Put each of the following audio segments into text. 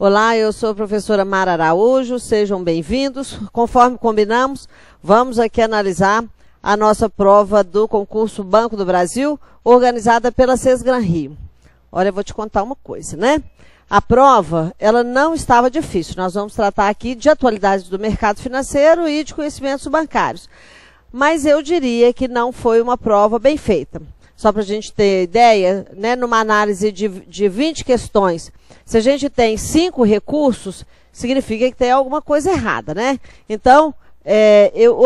Olá, eu sou a professora Mara Araújo, sejam bem-vindos. Conforme combinamos, vamos aqui analisar a nossa prova do concurso Banco do Brasil, organizada pela Sesgran Rio. Olha, eu vou te contar uma coisa, né? A prova, ela não estava difícil. Nós vamos tratar aqui de atualidades do mercado financeiro e de conhecimentos bancários. Mas eu diria que não foi uma prova bem feita. Só para a gente ter ideia, né, numa análise de 20 questões, se a gente tem 5 recursos, significa que tem alguma coisa errada, né? Então,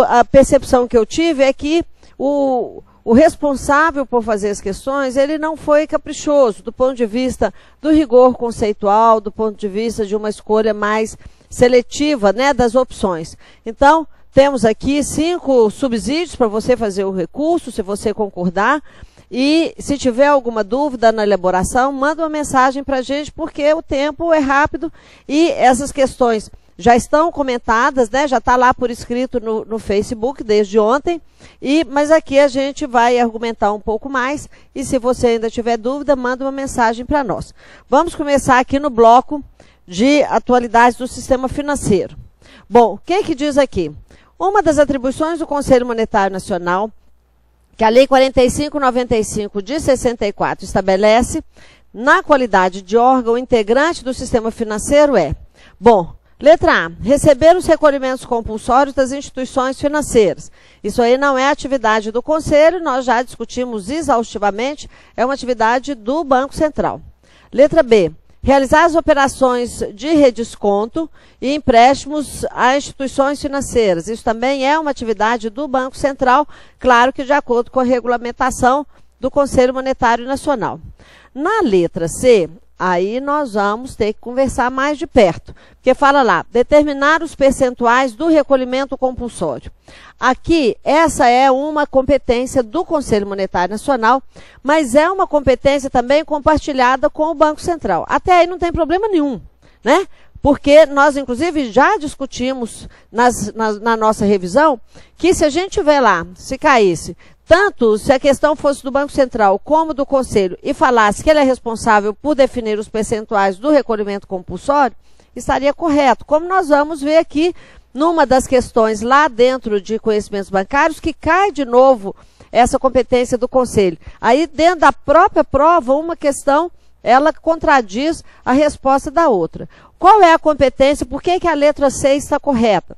a percepção que eu tive é que o responsável por fazer as questões, ele não foi caprichoso, do ponto de vista do rigor conceitual, do ponto de vista de uma escolha mais seletiva, né, das opções. Então, temos aqui 5 subsídios para você fazer o recurso, se você concordar. E se tiver alguma dúvida na elaboração, manda uma mensagem para a gente, porque o tempo é rápido e essas questões já estão comentadas, né? Já está lá por escrito no Facebook desde ontem, mas aqui a gente vai argumentar um pouco mais e se você ainda tiver dúvida, manda uma mensagem para nós. Vamos começar aqui no bloco de atualidades do sistema financeiro. Bom, o que diz aqui? Uma das atribuições do Conselho Monetário Nacional, que a Lei 4595 de 64 estabelece, na qualidade de órgão integrante do sistema financeiro bom, letra A, receber os recolhimentos compulsórios das instituições financeiras. Isso aí não é atividade do Conselho, nós já discutimos exaustivamente, é uma atividade do Banco Central. Letra B, realizar as operações de redesconto e empréstimos a instituições financeiras. Isso também é uma atividade do Banco Central, claro que de acordo com a regulamentação do Conselho Monetário Nacional. Na letra C, aí nós vamos ter que conversar mais de perto, porque fala lá, determinar os percentuais do recolhimento compulsório. Aqui, essa é uma competência do Conselho Monetário Nacional, mas é uma competência também compartilhada com o Banco Central. Até aí não tem problema nenhum, né? Porque nós, inclusive, já discutimos na nossa revisão que se a gente tiver lá, se caísse, tanto se a questão fosse do Banco Central como do Conselho e falasse que ele é responsável por definir os percentuais do recolhimento compulsório, estaria correto. Como nós vamos ver aqui numa das questões lá dentro de conhecimentos bancários, que cai de novo essa competência do Conselho. Aí dentro da própria prova, uma questão, ela contradiz a resposta da outra. Qual é a competência? Por que a letra C está correta?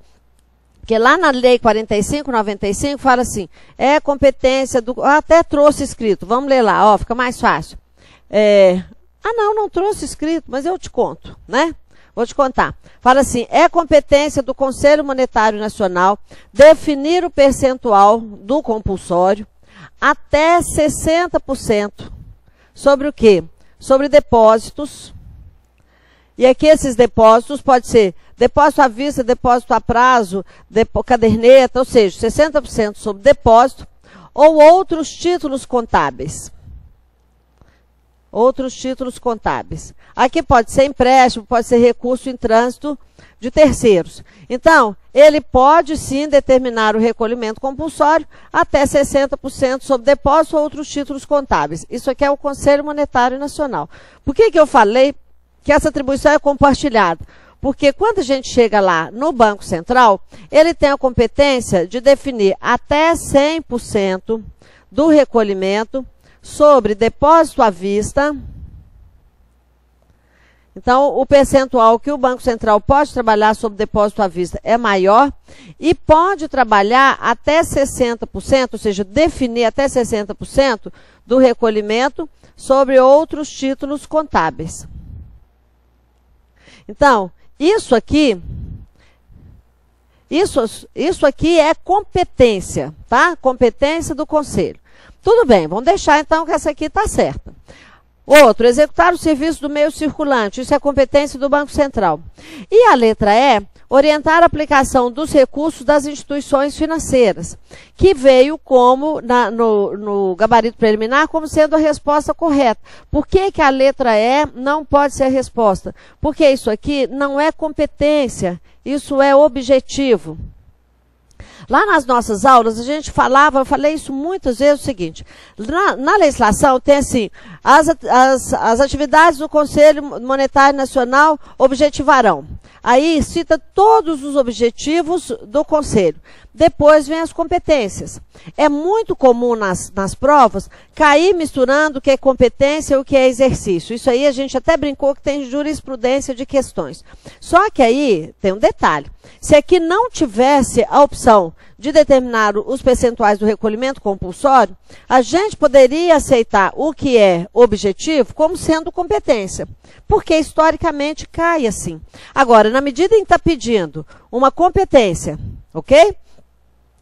Porque lá na Lei 4595 fala assim, é competência do... Até trouxe escrito, vamos ler lá, ó, fica mais fácil. Não trouxe escrito, mas eu te conto, né? Vou te contar. Fala assim, é competência do Conselho Monetário Nacional definir o percentual do compulsório até 60% sobre o quê? Sobre depósitos. E aqui esses depósitos pode ser depósito à vista, depósito a prazo, caderneta, ou seja, 60% sobre depósito ou outros títulos contábeis. Outros títulos contábeis. Aqui pode ser empréstimo, pode ser recurso em trânsito de terceiros. Então, ele pode sim determinar o recolhimento compulsório até 60% sobre depósito ou outros títulos contábeis. Isso aqui é o Conselho Monetário Nacional. Por que eu falei que essa atribuição é compartilhada? Porque quando a gente chega lá no Banco Central, ele tem a competência de definir até 100% do recolhimento sobre depósito à vista. Então, o percentual que o Banco Central pode trabalhar sobre depósito à vista é maior e pode trabalhar até 60%, ou seja, definir até 60% do recolhimento sobre outros títulos contábeis. Então, isso aqui é competência, tá? Competência do Conselho. Tudo bem, vamos deixar então que essa aqui está certa. Outro, executar o serviço do meio circulante, isso é competência do Banco Central. E a letra E, orientar a aplicação dos recursos das instituições financeiras, que veio como, no gabarito preliminar, como sendo a resposta correta. Por que a letra E não pode ser a resposta? Porque isso aqui não é competência, isso é objetivo. Lá nas nossas aulas, a gente falava, eu falei isso muitas vezes, o seguinte, na legislação tem assim, as atividades do Conselho Monetário Nacional objetivarão. Aí cita todos os objetivos do Conselho. Depois vem as competências. É muito comum nas provas cair misturando o que é competência e o que é exercício. Isso aí a gente até brincou que tem jurisprudência de questões. Só que aí tem um detalhe. Se aqui não tivesse a opção de determinar os percentuais do recolhimento compulsório, a gente poderia aceitar o que é objetivo como sendo competência, porque historicamente cai assim. Agora, na medida em que está pedindo uma competência, ok?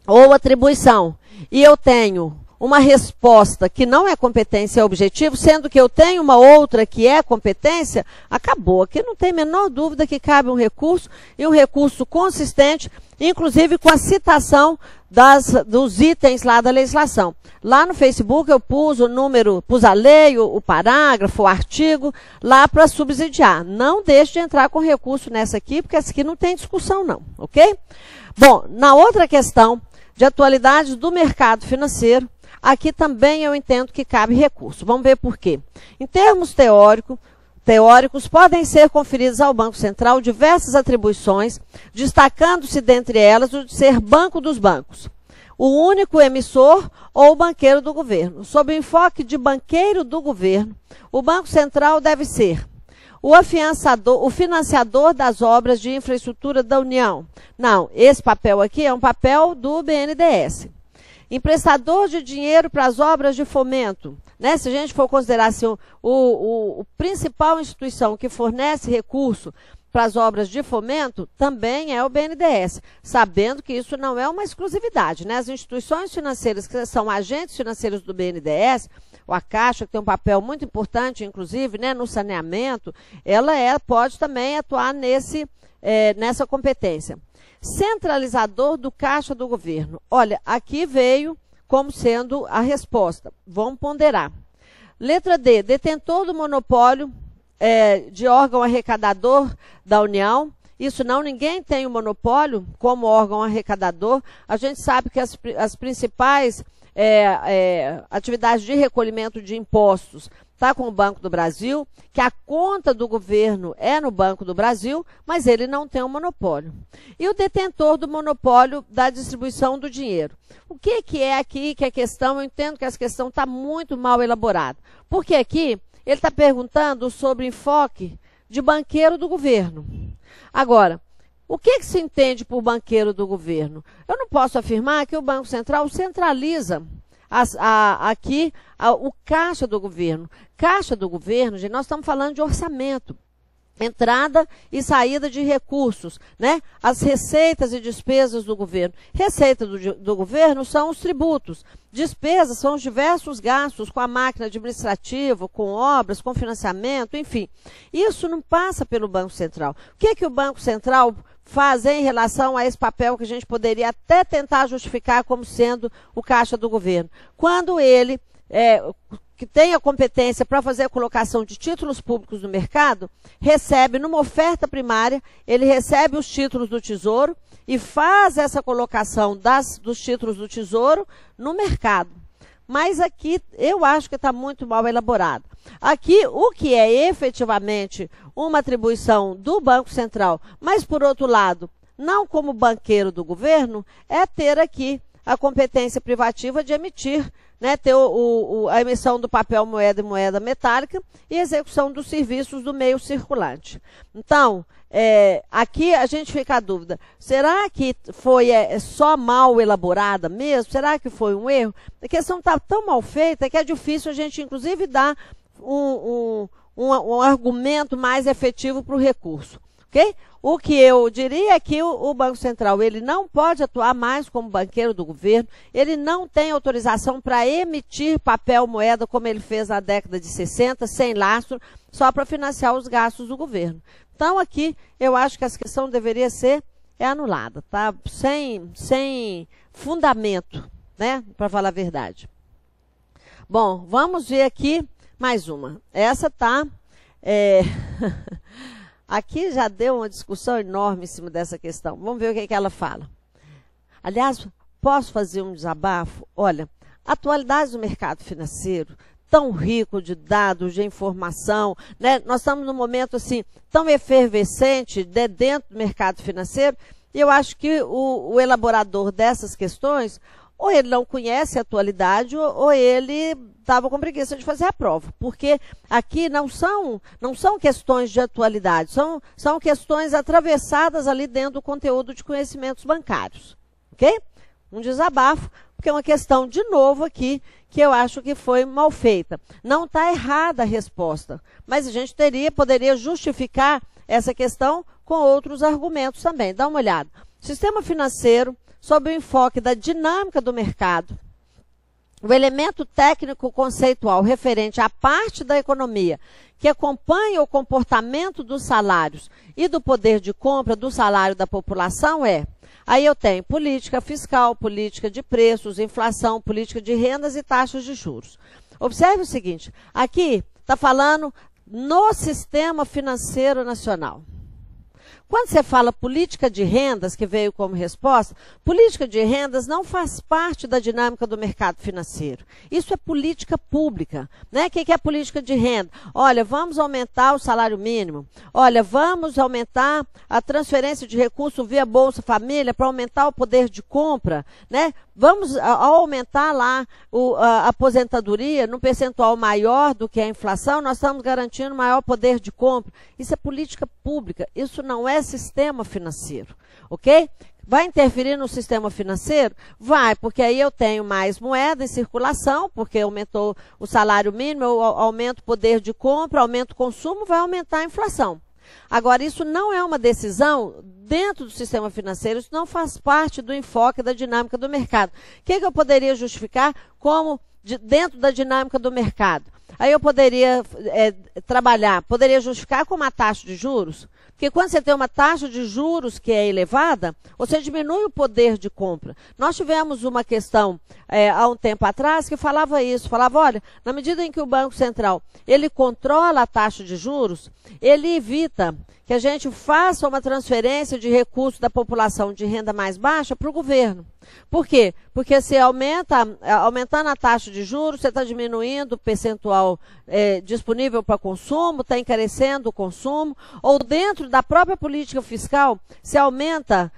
Ou atribuição, e eu tenho uma resposta que não é competência, é objetivo, sendo que eu tenho uma outra que é competência, acabou. Aqui não tem a menor dúvida que cabe um recurso, e um recurso consistente, inclusive com a citação dos itens lá da legislação. Lá no Facebook eu pus o número, pus a lei, o parágrafo, o artigo, lá para subsidiar. Não deixe de entrar com recurso nessa aqui, porque essa aqui não tem discussão não, ok? Bom, na outra questão de atualidades do mercado financeiro, aqui também eu entendo que cabe recurso. Vamos ver por quê. Em termos teóricos, podem ser conferidas ao Banco Central diversas atribuições, destacando-se dentre elas o de ser banco dos bancos, o único emissor ou banqueiro do governo. Sob o enfoque de banqueiro do governo, o Banco Central deve ser o financiador das obras de infraestrutura da União. Não, esse papel aqui é um papel do BNDES. Emprestador de dinheiro para as obras de fomento. Né? Se a gente for considerar assim, o principal instituição que fornece recurso para as obras de fomento, também é o BNDES, sabendo que isso não é uma exclusividade. Né? As instituições financeiras que são agentes financeiros do BNDES, a Caixa, que tem um papel muito importante, inclusive, né, no saneamento, ela pode também atuar nessa competência. Centralizador do Caixa do Governo. Olha, aqui veio como sendo a resposta. Vamos ponderar. Letra D, detentor do monopólio de órgão arrecadador da União. Isso não, ninguém tem o monopólio como órgão arrecadador. A gente sabe que as principais atividades de recolhimento de impostos está com o Banco do Brasil, que a conta do governo é no Banco do Brasil, mas ele não tem um monopólio. E o detentor do monopólio da distribuição do dinheiro. O que é aqui que a questão, eu entendo que essa questão está muito mal elaborada. Porque aqui ele está perguntando sobre enfoque de banqueiro do governo. Agora, o que se entende por banqueiro do governo? Eu não posso afirmar que o Banco Central centraliza aqui o caixa do governo. Caixa do governo, gente, nós estamos falando de orçamento. Entrada e saída de recursos, né? As receitas e despesas do governo. Receita do governo são os tributos. Despesas são os diversos gastos com a máquina administrativa, com obras, com financiamento, enfim. Isso não passa pelo Banco Central. O que o Banco Central faz em relação a esse papel que a gente poderia até tentar justificar como sendo o caixa do governo? Quando ele que tem a competência para fazer a colocação de títulos públicos no mercado, recebe numa oferta primária, ele recebe os títulos do Tesouro e faz essa colocação dos títulos do Tesouro no mercado. Mas aqui eu acho que está muito mal elaborado. Aqui o que é efetivamente uma atribuição do Banco Central, mas por outro lado, não como banqueiro do governo, é ter aqui a competência privativa de emitir, né, ter a emissão do papel moeda e moeda metálica e execução dos serviços do meio circulante. Então, aqui a gente fica a dúvida, será que foi só mal elaborada mesmo? Será que foi um erro? A questão está tão mal feita que é difícil a gente, inclusive, dar um argumento mais efetivo para o recurso. Okay? O que eu diria é que o Banco Central ele não pode atuar mais como banqueiro do governo, ele não tem autorização para emitir papel moeda como ele fez na década de 60, sem lastro, só para financiar os gastos do governo. Então aqui eu acho que essa questão deveria ser anulada, tá? Sem fundamento, né? Para falar a verdade. Bom, vamos ver aqui mais uma. Essa tá... Aqui já deu uma discussão enorme em cima dessa questão. Vamos ver o que ela fala. Aliás, Posso fazer um desabafo? Olha, a atualidade do mercado financeiro, tão rico de dados, de informação, né? Nós estamos num momento assim, tão efervescente dentro do mercado financeiro, e eu acho que o elaborador dessas questões, ou ele não conhece a atualidade, ou ele estava com preguiça de fazer a prova. Porque aqui não são questões de atualidade, são questões atravessadas ali dentro do conteúdo de conhecimentos bancários. Ok? Um desabafo, porque é uma questão, de novo aqui, que eu acho que foi mal feita. Não está errada a resposta, mas a gente poderia justificar essa questão com outros argumentos também. Dá uma olhada. Sistema financeiro, sob o enfoque da dinâmica do mercado, o elemento técnico conceitual referente à parte da economia que acompanha o comportamento dos salários e do poder de compra do salário da população é... Aí eu tenho política fiscal, política de preços, inflação, política de rendas e taxas de juros. Observe o seguinte, aqui está falando no sistema financeiro nacional. Quando você fala política de rendas, que veio como resposta, política de rendas não faz parte da dinâmica do mercado financeiro. Isso é política pública, né? O que é política de renda? Olha, vamos aumentar o salário mínimo. Olha, vamos aumentar a transferência de recursos via Bolsa Família para aumentar o poder de compra, né? Vamos aumentar lá a aposentadoria num percentual maior do que a inflação, nós estamos garantindo maior poder de compra. Isso é política pública, isso não é sistema financeiro, ok? Vai interferir no sistema financeiro? Vai, porque aí eu tenho mais moeda em circulação, porque aumentou o salário mínimo, eu aumento o poder de compra, aumento o consumo, vai aumentar a inflação. Agora, isso não é uma decisão dentro do sistema financeiro, isso não faz parte do enfoque da dinâmica do mercado. O que eu poderia justificar como dentro da dinâmica do mercado? Aí eu poderia poderia justificar como a taxa de juros, porque quando você tem uma taxa de juros que é elevada, você diminui o poder de compra. Nós tivemos uma questão há um tempo atrás que falava isso, falava, olha, na medida em que o Banco Central ele controla a taxa de juros, ele evita que a gente faça uma transferência de recursos da população de renda mais baixa para o governo. Por quê? Porque se aumentando a taxa de juros, você está diminuindo o percentual disponível para consumo, está encarecendo o consumo, ou dentro da própria política fiscal, se aumenta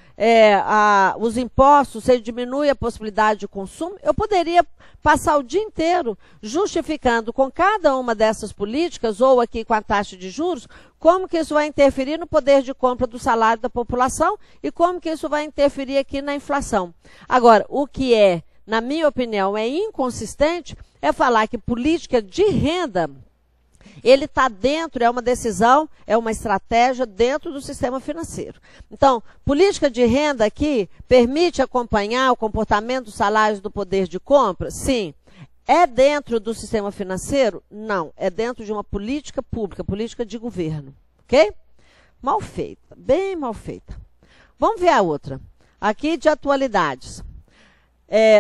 os impostos, você diminui a possibilidade de consumo. Eu poderia passar o dia inteiro justificando com cada uma dessas políticas, ou aqui com a taxa de juros, como que isso vai interferir no poder de compra do salário da população e como que isso vai interferir aqui na inflação. Agora, o que na minha opinião, é inconsistente é falar que política de renda, ele está dentro, é uma decisão, é uma estratégia dentro do sistema financeiro. Então, política de renda aqui permite acompanhar o comportamento dos salários do poder de compra? Sim. É dentro do sistema financeiro? Não. É dentro de uma política pública, política de governo. Ok? Mal feita, bem mal feita. Vamos ver a outra. Aqui de atualidades.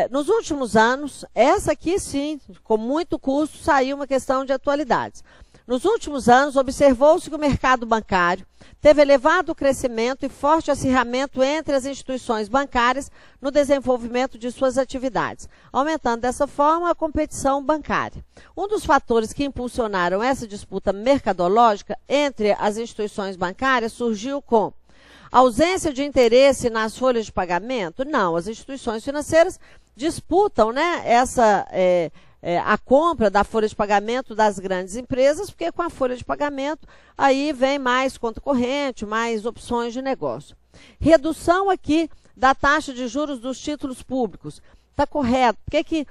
Nos últimos anos, essa aqui sim, com muito custo, saiu uma questão de atualidades. Nos últimos anos, observou-se que o mercado bancário teve elevado crescimento e forte acirramento entre as instituições bancárias no desenvolvimento de suas atividades, aumentando dessa forma a competição bancária. Um dos fatores que impulsionaram essa disputa mercadológica entre as instituições bancárias surgiu com ausência de interesse nas folhas de pagamento? Não, as instituições financeiras disputam, né, a compra da folha de pagamento das grandes empresas, porque com a folha de pagamento aí vem mais conta corrente, mais opções de negócio. Redução aqui da taxa de juros dos títulos públicos. Está correto. Por que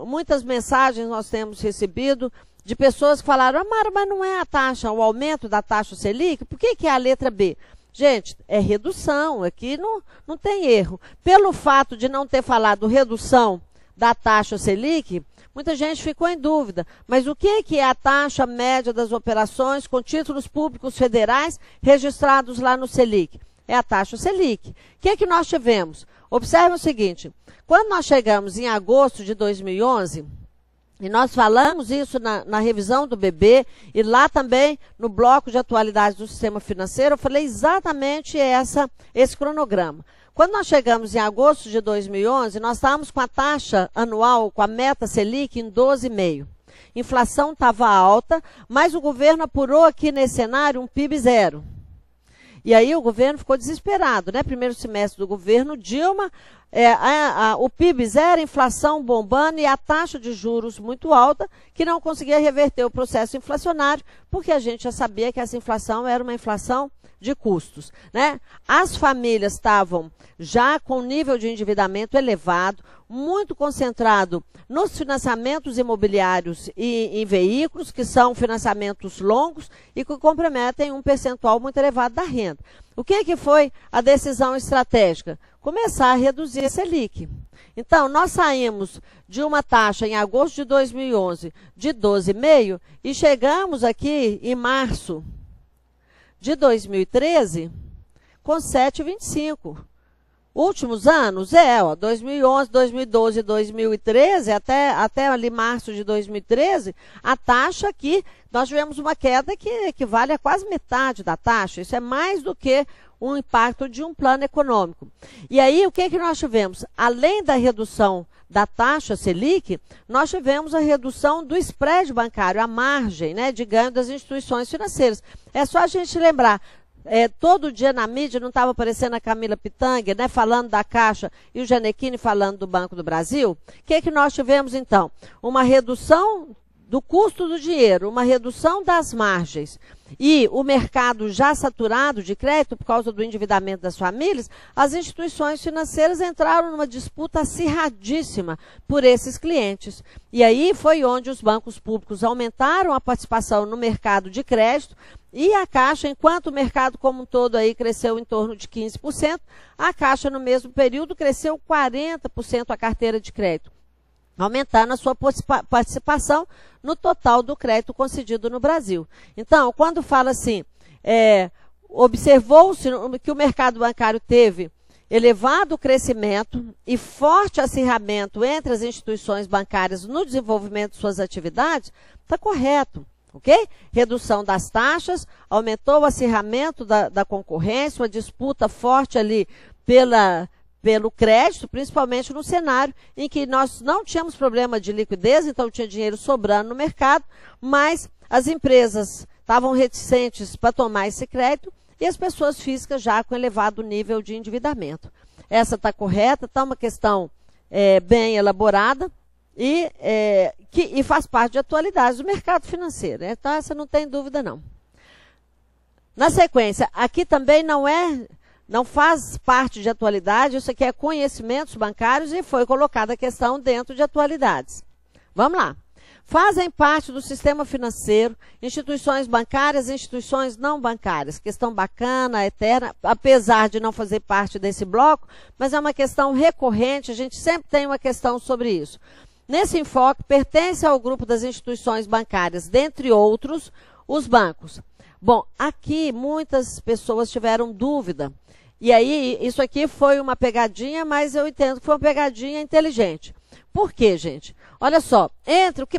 muitas mensagens nós temos recebido de pessoas que falaram, Mara, mas não é a taxa, o aumento da taxa Selic? Por que é a letra B? Gente, é redução, aqui não tem erro. Pelo fato de não ter falado redução da taxa Selic, muita gente ficou em dúvida. Mas o que é a taxa média das operações com títulos públicos federais registrados lá no Selic? É a taxa Selic. O que nós tivemos? Observe o seguinte, quando nós chegamos em agosto de 2011, e nós falamos isso na revisão do BB e lá também no bloco de atualidades do sistema financeiro, eu falei exatamente esse cronograma. Quando nós chegamos em agosto de 2011, nós estávamos com a taxa anual, com a meta Selic em 12,5%. Inflação estava alta, mas o governo apurou aqui nesse cenário um PIB zero. E aí o governo ficou desesperado, né? Primeiro semestre do governo Dilma, o PIB zero, inflação bombando e a taxa de juros muito alta, que não conseguia reverter o processo inflacionário, porque a gente já sabia que essa inflação era uma inflação de custos, né? As famílias estavam já com nível de endividamento elevado, muito concentrado nos financiamentos imobiliários e em veículos, que são financiamentos longos e que comprometem um percentual muito elevado da renda. O que foi a decisão estratégica? Começar a reduzir a Selic. Então, nós saímos de uma taxa em agosto de 2011 de 12,5% e chegamos aqui em março de 2013 com 7,25%. Últimos anos, 2011, 2012, 2013, até ali março de 2013, a taxa aqui, nós tivemos uma queda que equivale a quase metade da taxa. Isso é mais do que um impacto de um plano econômico. E aí, o que nós tivemos? Além da redução da taxa Selic, nós tivemos a redução do spread bancário, a margem, né, de ganho das instituições financeiras. É só a gente lembrar. Todo dia na mídia não estava aparecendo a Camila Pitanga, né, falando da Caixa e o Gianecchini falando do Banco do Brasil? O que nós tivemos então? Uma redução do custo do dinheiro, uma redução das margens e o mercado já saturado de crédito por causa do endividamento das famílias, as instituições financeiras entraram numa disputa acirradíssima por esses clientes. E aí foi onde os bancos públicos aumentaram a participação no mercado de crédito e a Caixa, enquanto o mercado como um todo aí cresceu em torno de 15%, a Caixa no mesmo período cresceu 40% a carteira de crédito, aumentando a sua participação no total do crédito concedido no Brasil. Então, quando fala assim, observou-se que o mercado bancário teve elevado crescimento e forte acirramento entre as instituições bancárias no desenvolvimento de suas atividades, está correto. Ok? Redução das taxas, aumentou o acirramento da concorrência, uma disputa forte ali pelo crédito, principalmente no cenário em que nós não tínhamos problema de liquidez, então tinha dinheiro sobrando no mercado, mas as empresas estavam reticentes para tomar esse crédito e as pessoas físicas já com elevado nível de endividamento. Essa está correta, está uma questão bem elaborada e faz parte de atualidades do mercado financeiro, né? Então essa não tem dúvida não. Na sequência, aqui também não faz parte de atualidade, isso aqui é conhecimentos bancários e foi colocada a questão dentro de atualidades. Vamos lá. Fazem parte do sistema financeiro, instituições bancárias e instituições não bancárias. Questão bacana, eterna, apesar de não fazer parte desse bloco, mas é uma questão recorrente, a gente sempre tem uma questão sobre isso. Nesse enfoque, pertence ao grupo das instituições bancárias, dentre outros, os bancos. Bom, aqui muitas pessoas tiveram dúvida. E aí, isso aqui foi uma pegadinha, mas eu entendo que foi uma pegadinha inteligente. Por quê, gente? Olha só,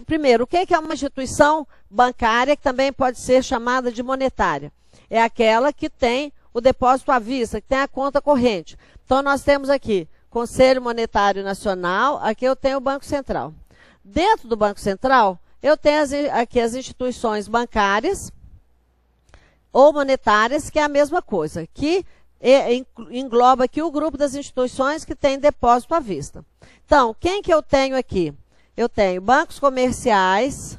primeiro, o que é uma instituição bancária que também pode ser chamada de monetária? É aquela que tem o depósito à vista, que tem a conta corrente. Então, nós temos aqui Conselho Monetário Nacional, aqui eu tenho o Banco Central. Dentro do Banco Central, eu tenho aqui as instituições bancárias ou monetárias, que é a mesma coisa, que engloba aqui o grupo das instituições que tem depósito à vista. Então, quem que eu tenho aqui? Eu tenho bancos comerciais,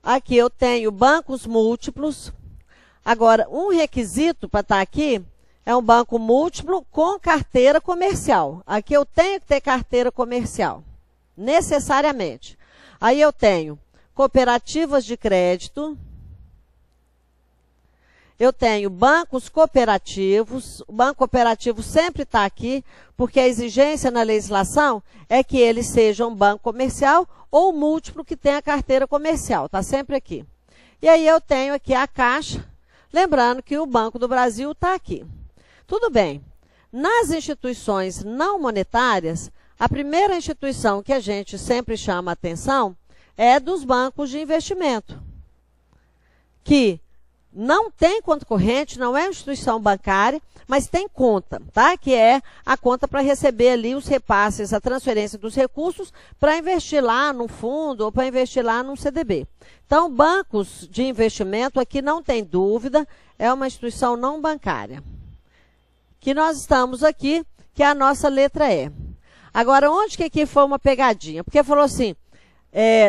aqui eu tenho bancos múltiplos. Agora, um requisito para estar aqui é um banco múltiplo com carteira comercial. Aqui eu tenho que ter carteira comercial, necessariamente. Aí eu tenho cooperativas de crédito, eu tenho bancos cooperativos. O banco cooperativo sempre está aqui, porque a exigência na legislação é que ele seja um banco comercial ou múltiplo que tenha carteira comercial. Está sempre aqui. E aí eu tenho aqui a Caixa, lembrando que o Banco do Brasil está aqui. Tudo bem. Nas instituições não monetárias, a primeira instituição que a gente sempre chama a atenção é dos bancos de investimento, que não tem conta corrente, não é instituição bancária, mas tem conta, tá? Que é a conta para receber ali os repasses, a transferência dos recursos para investir lá num fundo ou para investir lá num CDB. Então, bancos de investimento, aqui não tem dúvida, é uma instituição não bancária. Que nós estamos aqui, que é a nossa letra E. Agora, onde que aqui foi uma pegadinha? Porque falou assim,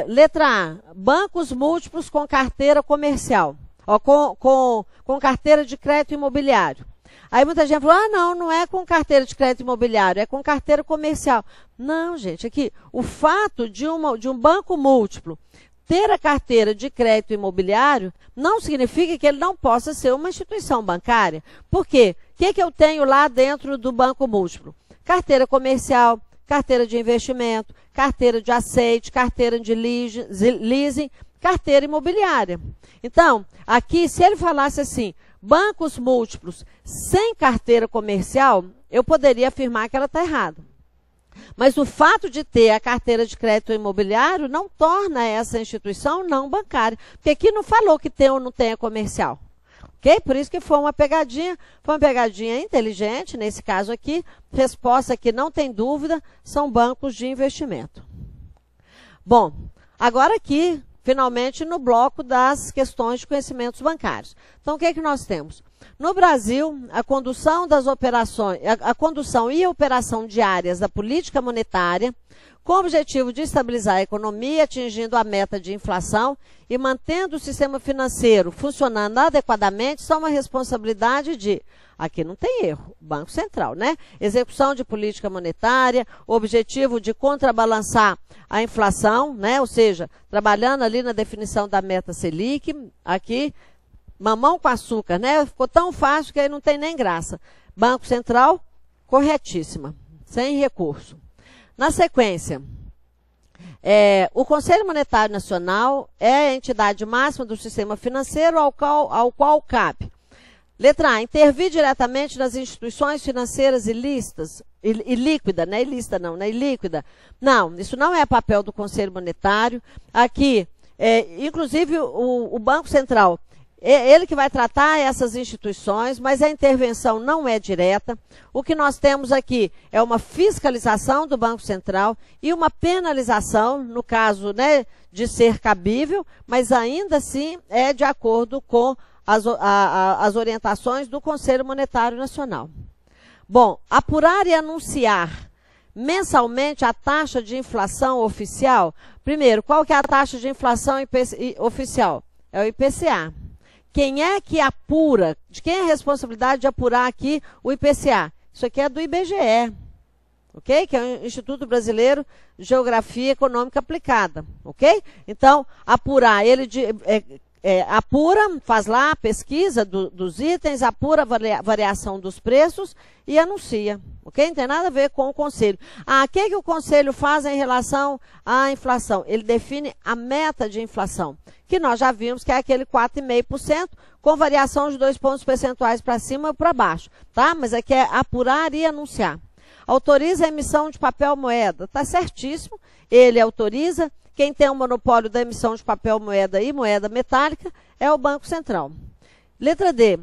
letra A, bancos múltiplos com carteira comercial, ó, com carteira de crédito imobiliário. Aí muita gente falou, não é com carteira de crédito imobiliário, é com carteira comercial. Não, gente, aqui, o fato de um banco múltiplo ter a carteira de crédito imobiliário não significa que ele não possa ser uma instituição bancária. Por quê? O que eu tenho lá dentro do banco múltiplo? Carteira comercial, carteira de investimento, carteira de aceite, carteira de leasing, carteira imobiliária. Então, aqui, se ele falasse assim, bancos múltiplos sem carteira comercial, eu poderia afirmar que ela está errada. Mas o fato de ter a carteira de crédito imobiliário não torna essa instituição não bancária. Porque aqui não falou que tem ou não tem a comercial. Ok? Por isso que foi uma pegadinha inteligente, nesse caso aqui. Resposta que não tem dúvida, são bancos de investimento. Bom, agora aqui, finalmente, no bloco das questões de conhecimentos bancários. Então, o que é que nós temos? No Brasil, a condução das operações, a condução e a operação diárias da política monetária, com o objetivo de estabilizar a economia, atingindo a meta de inflação e mantendo o sistema financeiro funcionando adequadamente, são uma responsabilidade de, aqui não tem erro, Banco Central, né? Execução de política monetária, objetivo de contrabalançar a inflação, né? Ou seja, trabalhando ali na definição da meta Selic, aqui, mamão com açúcar, né? Ficou tão fácil que aí não tem nem graça. Banco Central, corretíssima, sem recurso. Na sequência, o Conselho Monetário Nacional é a entidade máxima do sistema financeiro ao qual cabe. Letra A, intervir diretamente nas instituições financeiras ilícitas, ilíquida, não é ilícita não, é ilíquida. Não, isso não é papel do Conselho Monetário. Aqui, inclusive o Banco Central, ele que vai tratar essas instituições, mas a intervenção não é direta. O que nós temos aqui é uma fiscalização do Banco Central e uma penalização, no caso, né, de ser cabível, mas ainda assim é de acordo com as orientações do Conselho Monetário Nacional. Bom, apurar e anunciar mensalmente a taxa de inflação oficial. Primeiro, qual que é a taxa de inflação oficial? É o IPCA. Quem é que apura? De quem é a responsabilidade de apurar aqui o IPCA? Isso aqui é do IBGE, ok? Que é o Instituto Brasileiro de Geografia Econômica Aplicada, ok? Então, apurar, ele apura, faz lá a pesquisa dos itens, apura a variação dos preços e anuncia, ok? Não tem nada a ver com o Conselho. O que o Conselho faz em relação à inflação? Ele define a meta de inflação, que nós já vimos que é aquele 4,5%, com variação de 2 pontos percentuais para cima ou para baixo, tá? Mas aqui é apurar e anunciar. Autoriza a emissão de papel moeda, tá certíssimo, ele autoriza. Quem tem o monopólio da emissão de papel moeda e moeda metálica é o Banco Central. Letra D,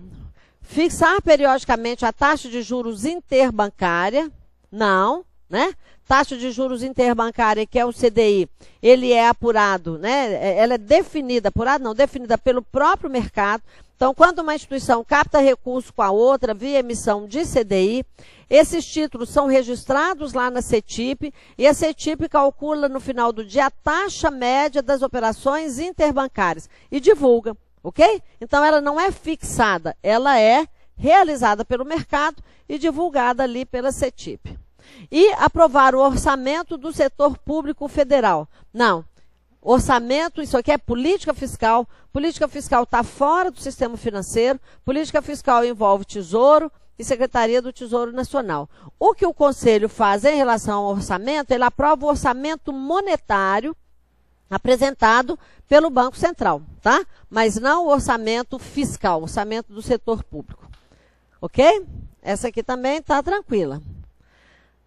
fixar periodicamente a taxa de juros interbancária, não, né? Taxa de juros interbancária, que é o CDI, ele é apurado, né? Ela é definida, apurada não, definida pelo próprio mercado. Então, quando uma instituição capta recurso com a outra via emissão de CDI, esses títulos são registrados lá na CETIP e a CETIP calcula no final do dia a taxa média das operações interbancárias e divulga, ok? Então, ela não é fixada, ela é realizada pelo mercado e divulgada ali pela CETIP. E aprovar o orçamento do setor público federal. Não, orçamento, isso aqui é política fiscal está fora do sistema financeiro, política fiscal envolve Tesouro e Secretaria do Tesouro Nacional. O que o Conselho faz em relação ao orçamento, ele aprova o orçamento monetário apresentado pelo Banco Central, tá? Mas não o orçamento fiscal, o orçamento do setor público. Ok? Essa aqui também está tranquila.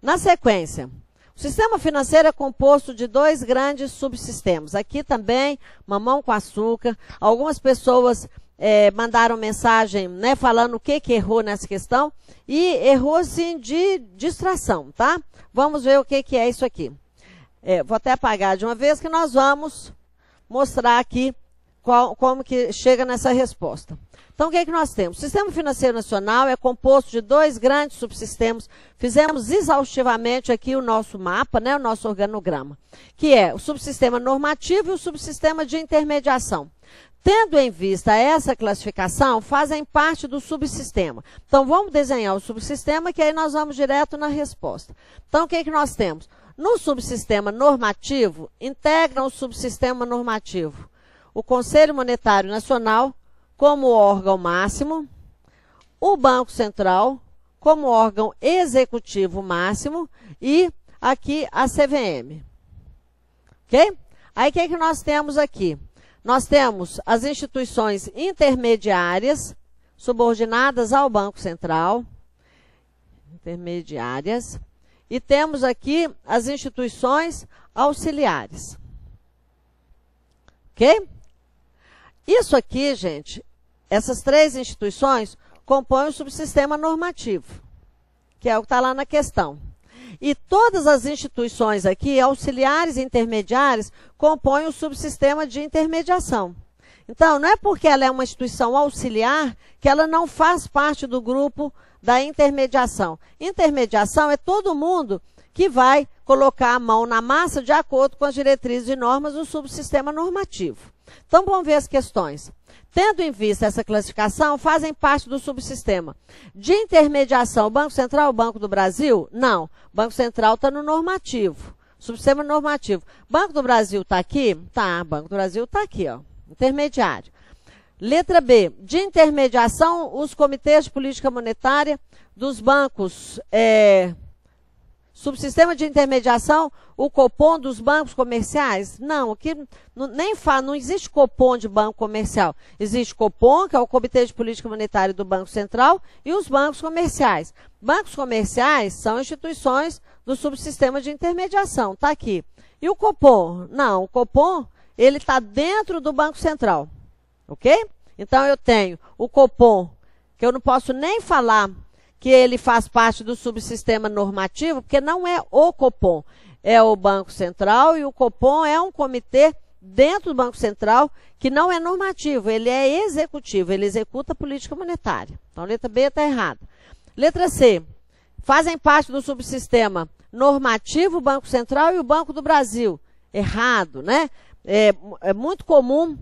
Na sequência, o sistema financeiro é composto de 2 grandes subsistemas. Aqui também, mamão com açúcar. Algumas pessoas mandaram mensagem, né, falando o que errou nessa questão, e errou, assim, de distração, tá? Vamos ver o que é isso aqui. Vou até apagar de uma vez, que nós vamos mostrar aqui como que chega nessa resposta. Então, o que nós temos? O Sistema Financeiro Nacional é composto de 2 grandes subsistemas. Fizemos exaustivamente aqui o nosso mapa, né, o nosso organograma, que é o subsistema normativo e o subsistema de intermediação. Tendo em vista essa classificação, fazem parte do subsistema. Então, vamos desenhar o subsistema, que aí nós vamos direto na resposta. Então, o que nós temos? No subsistema normativo, integram o subsistema normativo o Conselho Monetário Nacional como órgão máximo, o Banco Central como órgão executivo máximo e aqui a CVM. Ok? Aí, o que nós temos aqui? Nós temos as instituições intermediárias, subordinadas ao Banco Central, intermediárias, e temos aqui as instituições auxiliares. Ok? Isso aqui, gente, essas 3 instituições compõem o subsistema normativo, que é o que está lá na questão. E todas as instituições aqui, auxiliares e intermediárias, compõem o subsistema de intermediação. Então, não é porque ela é uma instituição auxiliar que ela não faz parte do grupo da intermediação. Intermediação é todo mundo que vai colocar a mão na massa de acordo com as diretrizes e normas do subsistema normativo. Então, vamos ver as questões. Tendo em vista essa classificação, fazem parte do subsistema de intermediação o Banco Central, o Banco do Brasil? Não. O Banco Central está no normativo, subsistema normativo. Banco do Brasil está aqui? Tá, Banco do Brasil está aqui, ó, intermediário. Letra B, de intermediação, os comitês de política monetária dos bancos, subsistema de intermediação, o Copom dos bancos comerciais? Não, aqui não existe Copom de banco comercial. Existe Copom, que é o Comitê de Política Monetária do Banco Central, e os bancos comerciais. Bancos comerciais são instituições do subsistema de intermediação, está aqui. E o Copom? Não, o Copom, ele está dentro do Banco Central, ok? Então, eu tenho o Copom, que eu não posso nem falar que ele faz parte do subsistema normativo, porque não é o Copom, é o Banco Central, e o Copom é um comitê dentro do Banco Central que não é normativo, ele é executivo, ele executa a política monetária. Então, a letra B está errada. Letra C, fazem parte do subsistema normativo o Banco Central e o Banco do Brasil. Errado, né? É muito comum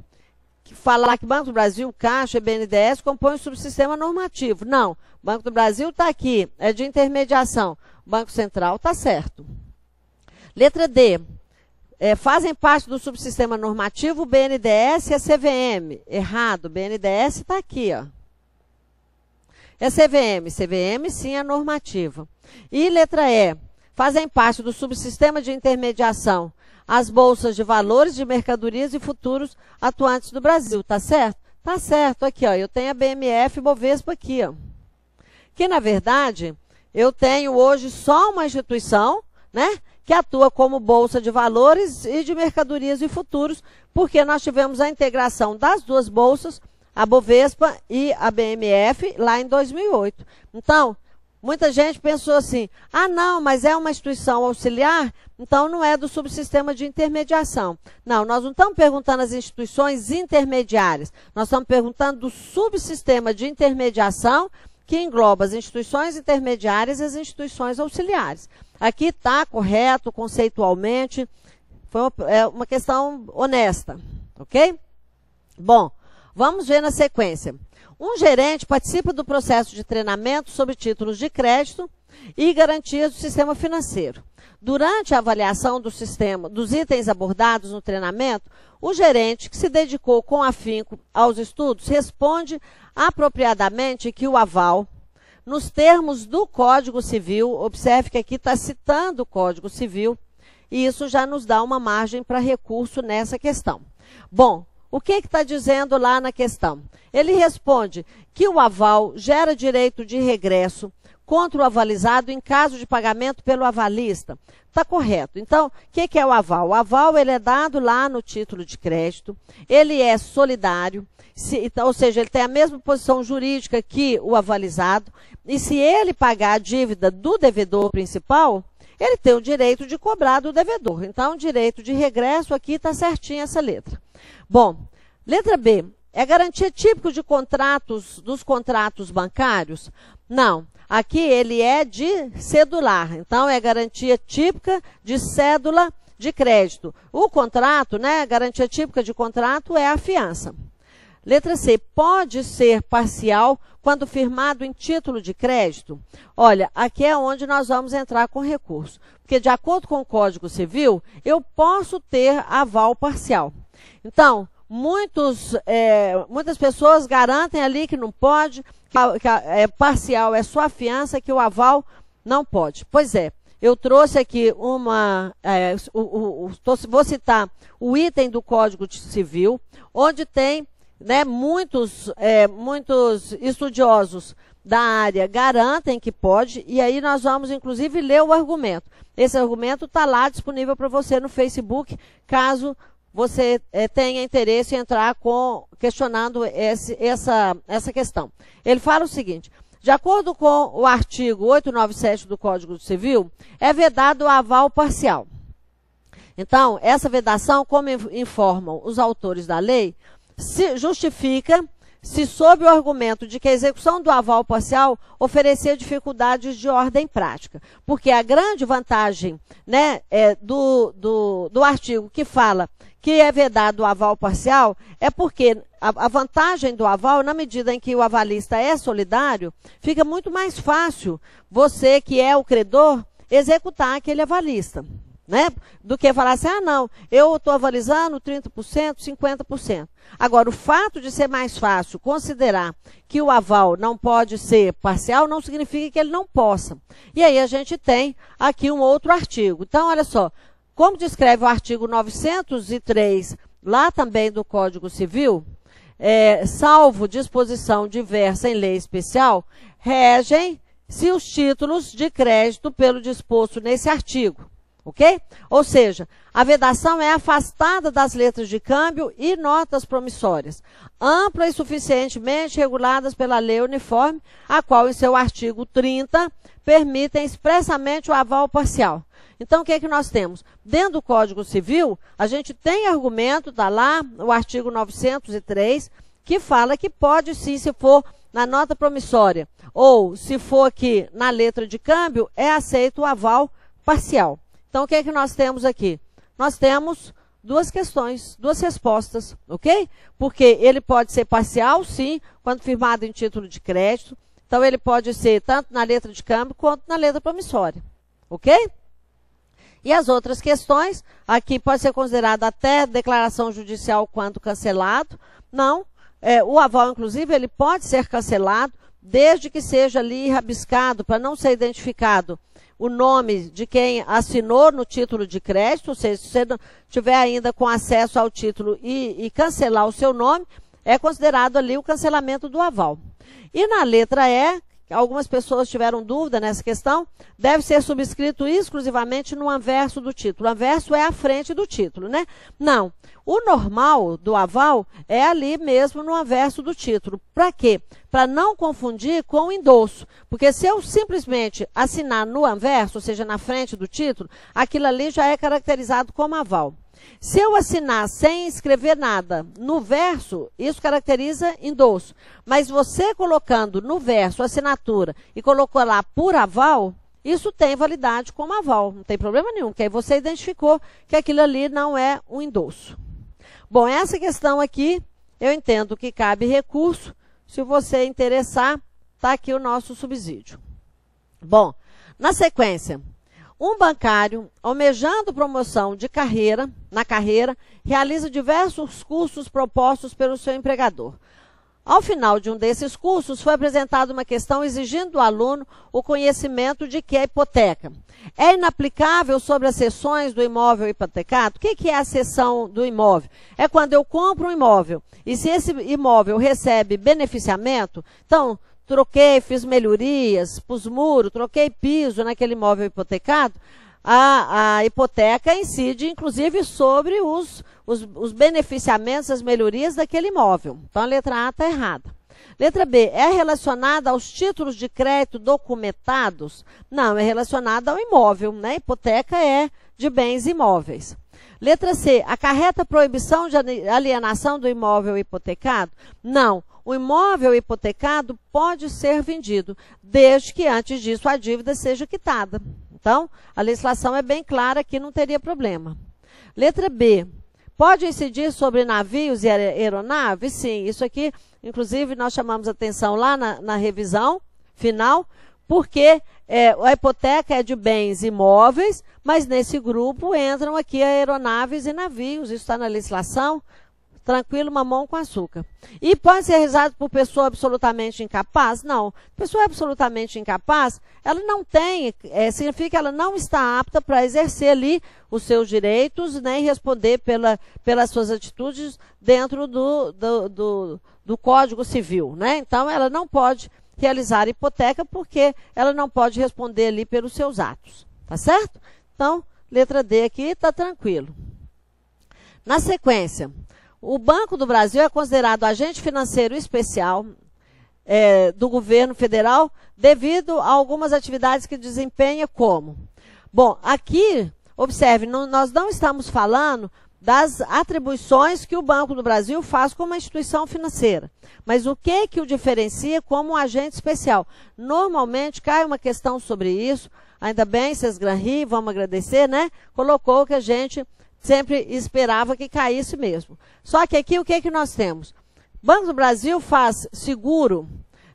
falar que Banco do Brasil, Caixa e BNDES compõem o subsistema normativo. Não, o Banco do Brasil está aqui, é de intermediação. O Banco Central está certo. Letra D, fazem parte do subsistema normativo o BNDES e a CVM. Errado, o BNDES está aqui, ó. É CVM, CVM sim é normativa. E letra E, fazem parte do subsistema de intermediação as bolsas de valores, de mercadorias e futuros atuantes do Brasil. Tá certo? Tá certo. Aqui, ó, eu tenho a BMF e Bovespa aqui, ó. Que, na verdade, eu tenho hoje só uma instituição, né, que atua como bolsa de valores e de mercadorias e futuros, porque nós tivemos a integração das 2 bolsas, a Bovespa e a BMF, lá em 2008. Então, muita gente pensou assim, ah, não, mas é uma instituição auxiliar, então não é do subsistema de intermediação. Não, nós não estamos perguntando as instituições intermediárias, nós estamos perguntando do subsistema de intermediação que engloba as instituições intermediárias e as instituições auxiliares. Aqui está correto conceitualmente, foi uma questão honesta, ok? Bom, vamos ver na sequência. Um gerente participa do processo de treinamento sobre títulos de crédito e garantias do sistema financeiro. Durante a avaliação do sistema, dos itens abordados no treinamento, o gerente, que se dedicou com afinco aos estudos, responde apropriadamente que o aval, nos termos do Código Civil, observe que aqui está citando o Código Civil, e isso já nos dá uma margem para recurso nessa questão. Bom, o que está dizendo lá na questão? Ele responde que o aval gera direito de regresso contra o avalizado em caso de pagamento pelo avalista. Está correto. Então, o que é o aval? O aval ele é dado lá no título de crédito, ele é solidário, ou seja, ele tem a mesma posição jurídica que o avalizado, e se ele pagar a dívida do devedor principal, ele tem o direito de cobrar do devedor. Então, o direito de regresso aqui está certinho essa letra. Bom, letra B, é garantia típica de dos contratos bancários? Não. Aqui ele é de cedular, então é garantia típica de cédula de crédito. O contrato, né, garantia típica de contrato é a fiança. Letra C, pode ser parcial quando firmado em título de crédito? Olha, aqui é onde nós vamos entrar com recurso, porque de acordo com o Código Civil, eu posso ter aval parcial. Então, muitas pessoas garantem ali que não pode, que parcial é só a fiança, que o aval não pode. Pois é, eu trouxe aqui vou citar o item do Código Civil, onde tem, né, muitos estudiosos da área garantem que pode, e aí nós vamos inclusive ler o argumento. Esse argumento está lá disponível para você no Facebook, caso você tenha interesse em entrar questionando essa questão. Ele fala o seguinte: de acordo com o artigo 897 do Código Civil, é vedado o aval parcial. Então, essa vedação, como informam os autores da lei, se justifica se sob o argumento de que a execução do aval parcial oferecer dificuldades de ordem prática. Porque a grande vantagem, né, do artigo que fala que é vedado o aval parcial é porque a vantagem do aval, na medida em que o avalista é solidário, fica muito mais fácil você, que é o credor, executar aquele avalista, né? Do que falar assim, não, eu estou avalizando 30%, 50%. Agora, o fato de ser mais fácil considerar que o aval não pode ser parcial, não significa que ele não possa. E aí a gente tem aqui um outro artigo. Então, olha só, como descreve o artigo 903, lá também do Código Civil, salvo disposição diversa em lei especial, regem-se os títulos de crédito pelo disposto nesse artigo. Ok? Ou seja, a vedação é afastada das letras de câmbio e notas promissórias, ampla e suficientemente reguladas pela lei uniforme, a qual, em seu artigo 30, permitem expressamente o aval parcial. Então, o que é que nós temos? Dentro do Código Civil, a gente tem argumento, está lá, o artigo 903, que fala que pode sim, se for na nota promissória, ou se for aqui na letra de câmbio, é aceito o aval parcial. Então, o que é que nós temos aqui? Nós temos duas questões, duas respostas, ok? Porque ele pode ser parcial, sim, quando firmado em título de crédito. Então, ele pode ser tanto na letra de câmbio quanto na letra promissória, ok? E as outras questões, aqui pode ser considerado até declaração judicial quando cancelado. Não, o aval, inclusive, ele pode ser cancelado, desde que seja ali rabiscado, para não ser identificado o nome de quem assinou no título de crédito, ou seja, se você não tiver ainda com acesso ao título e cancelar o seu nome, é considerado ali o cancelamento do aval. E na letra E, algumas pessoas tiveram dúvida nessa questão, deve ser subscrito exclusivamente no anverso do título. O anverso é a frente do título, né? Não. O normal do aval é ali mesmo no anverso do título. Para quê? Para não confundir com o endosso. Porque se eu simplesmente assinar no anverso, ou seja, na frente do título, aquilo ali já é caracterizado como aval. Se eu assinar sem escrever nada no verso, isso caracteriza endosso. Mas você colocando no verso a assinatura e colocou lá por aval, isso tem validade como aval. Não tem problema nenhum, porque aí você identificou que aquilo ali não é um endosso. Bom, essa questão aqui, eu entendo que cabe recurso. Se você interessar, está aqui o nosso subsídio. Bom, na sequência, um bancário, almejando promoção na carreira, realiza diversos cursos propostos pelo seu empregador. Ao final de um desses cursos, foi apresentada uma questão exigindo do aluno o conhecimento de que a hipoteca é inaplicável sobre as cessões do imóvel hipotecado. O que é a cessão do imóvel? É quando eu compro um imóvel e se esse imóvel recebe beneficiamento, então, troquei, fiz melhorias, pus muro, troquei piso naquele imóvel hipotecado, a hipoteca incide, inclusive, sobre os beneficiamentos, as melhorias daquele imóvel. Então, a letra A está errada. Letra B, é relacionada aos títulos de crédito documentados? Não, é relacionada ao imóvel, né? Hipoteca é de bens imóveis. Letra C, acarreta proibição de alienação do imóvel hipotecado? Não, o imóvel hipotecado pode ser vendido, desde que antes disso a dívida seja quitada. Então, a legislação é bem clara, aqui não teria problema. Letra B, pode incidir sobre navios e aeronaves? Sim, isso aqui, inclusive, nós chamamos atenção lá na revisão final, porque a hipoteca é de bens imóveis, mas nesse grupo entram aqui aeronaves e navios, isso está na legislação, tranquilo, mamão com açúcar. E pode ser realizado por pessoa absolutamente incapaz? Não. Pessoa absolutamente incapaz, ela não tem, significa que ela não está apta para exercer ali os seus direitos, né, e responder pelas suas atitudes dentro do Código Civil, né? Então, ela não pode realizar hipoteca porque ela não pode responder ali pelos seus atos, tá certo? Então, letra D aqui está tranquilo. Na sequência, o Banco do Brasil é considerado agente financeiro especial do governo federal devido a algumas atividades que desempenha como? Bom, aqui, observe, nós não estamos falando das atribuições que o Banco do Brasil faz como uma instituição financeira. Mas o que o diferencia como um agente especial? Normalmente cai uma questão sobre isso, ainda bem, Sesgran-Ri, vamos agradecer, né? Colocou que a gente sempre esperava que caísse mesmo. Só que aqui o que nós temos? O Banco do Brasil faz seguro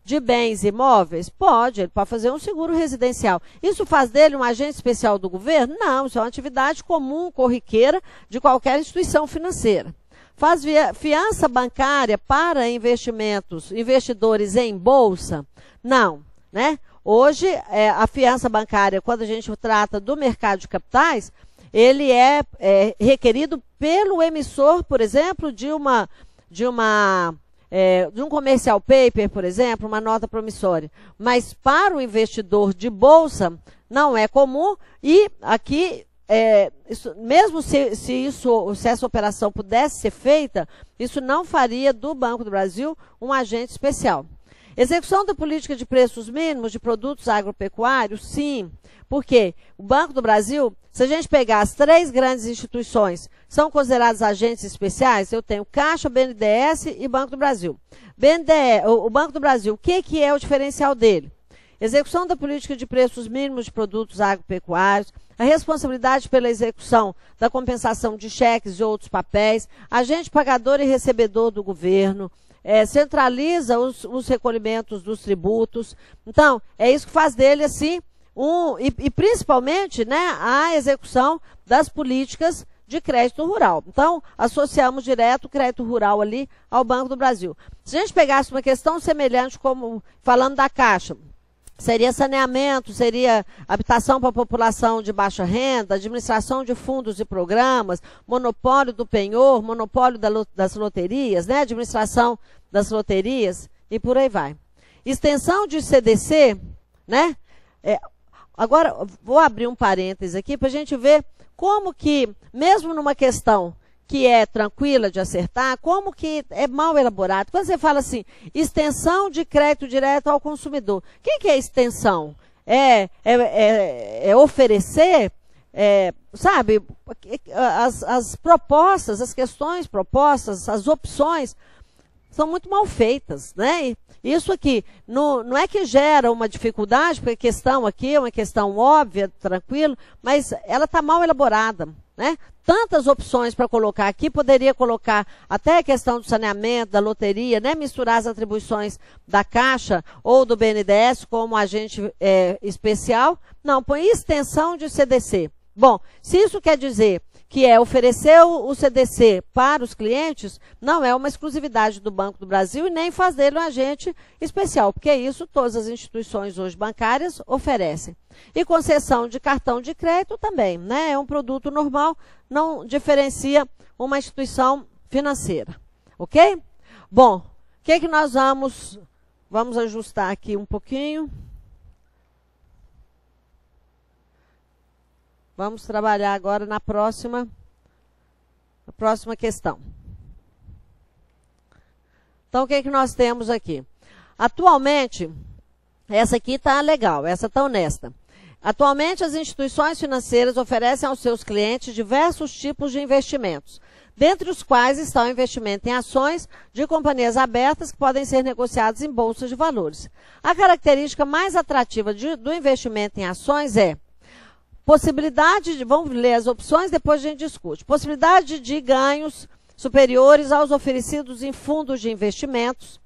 de bens imóveis? Pode, ele pode fazer um seguro residencial. Isso faz dele um agente especial do governo? Não, isso é uma atividade comum, corriqueira de qualquer instituição financeira. Faz fiança bancária para investidores em bolsa? Não, né? Hoje, a fiança bancária, quando a gente trata do mercado de capitais, ele é requerido pelo emissor, por exemplo, de um comercial paper, por exemplo, uma nota promissória. Mas para o investidor de bolsa, não é comum. E aqui, mesmo se essa operação pudesse ser feita, isso não faria do Banco do Brasil um agente especial. Execução da política de preços mínimos de produtos agropecuários? Sim. Por quê? O Banco do Brasil, se a gente pegar as 3 grandes instituições, são consideradas agentes especiais, eu tenho Caixa, BNDES e Banco do Brasil. O Banco do Brasil, o que é o diferencial dele? Execução da política de preços mínimos de produtos agropecuários, a responsabilidade pela execução da compensação de cheques e outros papéis, agente pagador e recebedor do governo, centraliza os recolhimentos dos tributos. Então, é isso que faz dele, assim, e principalmente, né, a execução das políticas de crédito rural. Então, associamos direto o crédito rural ali ao Banco do Brasil. Se a gente pegasse uma questão semelhante, como falando da Caixa, seria saneamento, seria habitação para a população de baixa renda, administração de fundos e programas, monopólio do penhor, monopólio das loterias, né? Administração das loterias e por aí vai. Extensão de CDC, né? Agora, vou abrir um parêntese aqui para a gente ver como que, mesmo numa questão que é tranquila de acertar, como que é mal elaborado. Quando você fala assim, extensão de crédito direto ao consumidor. O que é extensão? É oferecer, sabe, as propostas, as questões propostas, as opções são muito mal feitas, né? Isso aqui não é que gera uma dificuldade, porque a questão aqui é uma questão óbvia, tranquilo, mas ela está mal elaborada, né? Tantas opções para colocar aqui, poderia colocar até a questão do saneamento, da loteria, né? Misturar as atribuições da Caixa ou do BNDES como agente especial. Não, põe extensão de CDC. Bom, se isso quer dizer que oferecer o CDC para os clientes, não é uma exclusividade do Banco do Brasil e nem faz dele um agente especial, porque isso todas as instituições hoje bancárias oferecem. E concessão de cartão de crédito também, né? É um produto normal, não diferencia uma instituição financeira, ok? Bom, o que nós vamos Vamos ajustar aqui um pouquinho. Vamos trabalhar agora na próxima questão. Então, o que é que nós temos aqui? Atualmente, essa aqui está legal, essa está honesta. Atualmente, as instituições financeiras oferecem aos seus clientes diversos tipos de investimentos, dentre os quais está o investimento em ações de companhias abertas que podem ser negociadas em bolsas de valores. A característica mais atrativa do investimento em ações é possibilidade de, vamos ler as opções, depois a gente discute. Possibilidade de ganhos superiores aos oferecidos em fundos de investimentos.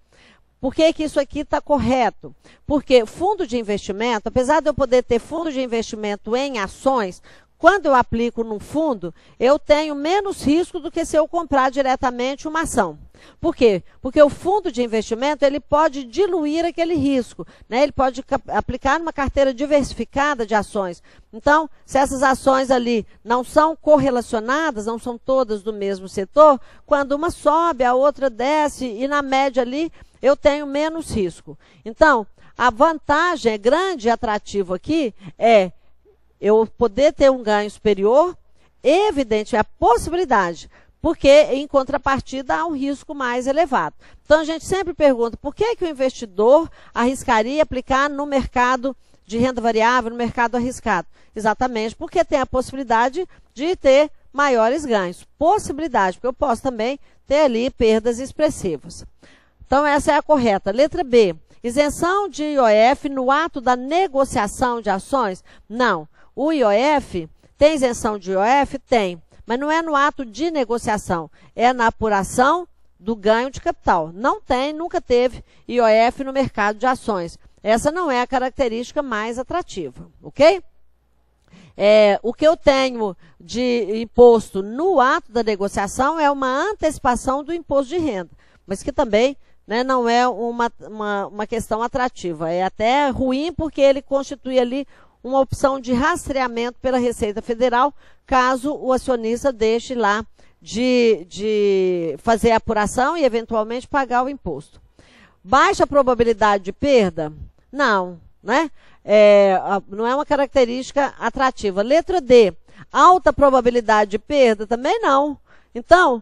Por que que isso aqui está correto? Porque fundo de investimento, apesar de eu poder ter fundo de investimento em ações, quando eu aplico num fundo, eu tenho menos risco do que se eu comprar diretamente uma ação. Por quê? Porque o fundo de investimento, ele pode diluir aquele risco, né? Ele pode aplicar numa carteira diversificada de ações. Então, se essas ações ali não são correlacionadas, não são todas do mesmo setor, quando uma sobe, a outra desce, e na média ali, eu tenho menos risco. Então, a vantagem grande e atrativa aqui é eu poder ter um ganho superior, evidente, é a possibilidade, porque em contrapartida há um risco mais elevado. Então a gente sempre pergunta, por que que o investidor arriscaria aplicar no mercado de renda variável, no mercado arriscado? Exatamente porque tem a possibilidade de ter maiores ganhos. Possibilidade, porque eu posso também ter ali perdas expressivas. Então essa é a correta. Letra B, isenção de IOF no ato da negociação de ações? Não. O IOF, tem isenção de IOF? Tem, mas não é no ato de negociação, é na apuração do ganho de capital. Não tem, nunca teve IOF no mercado de ações. Essa não é a característica mais atrativa, ok? O que eu tenho de imposto no ato da negociação é uma antecipação do imposto de renda, mas que também, né, não é uma questão atrativa. É até ruim porque ele constitui ali uma opção de rastreamento pela Receita Federal, caso o acionista deixe lá de fazer a apuração e eventualmente pagar o imposto. Baixa probabilidade de perda? Não, né? Não é uma característica atrativa. Letra D, alta probabilidade de perda? Também não. Então,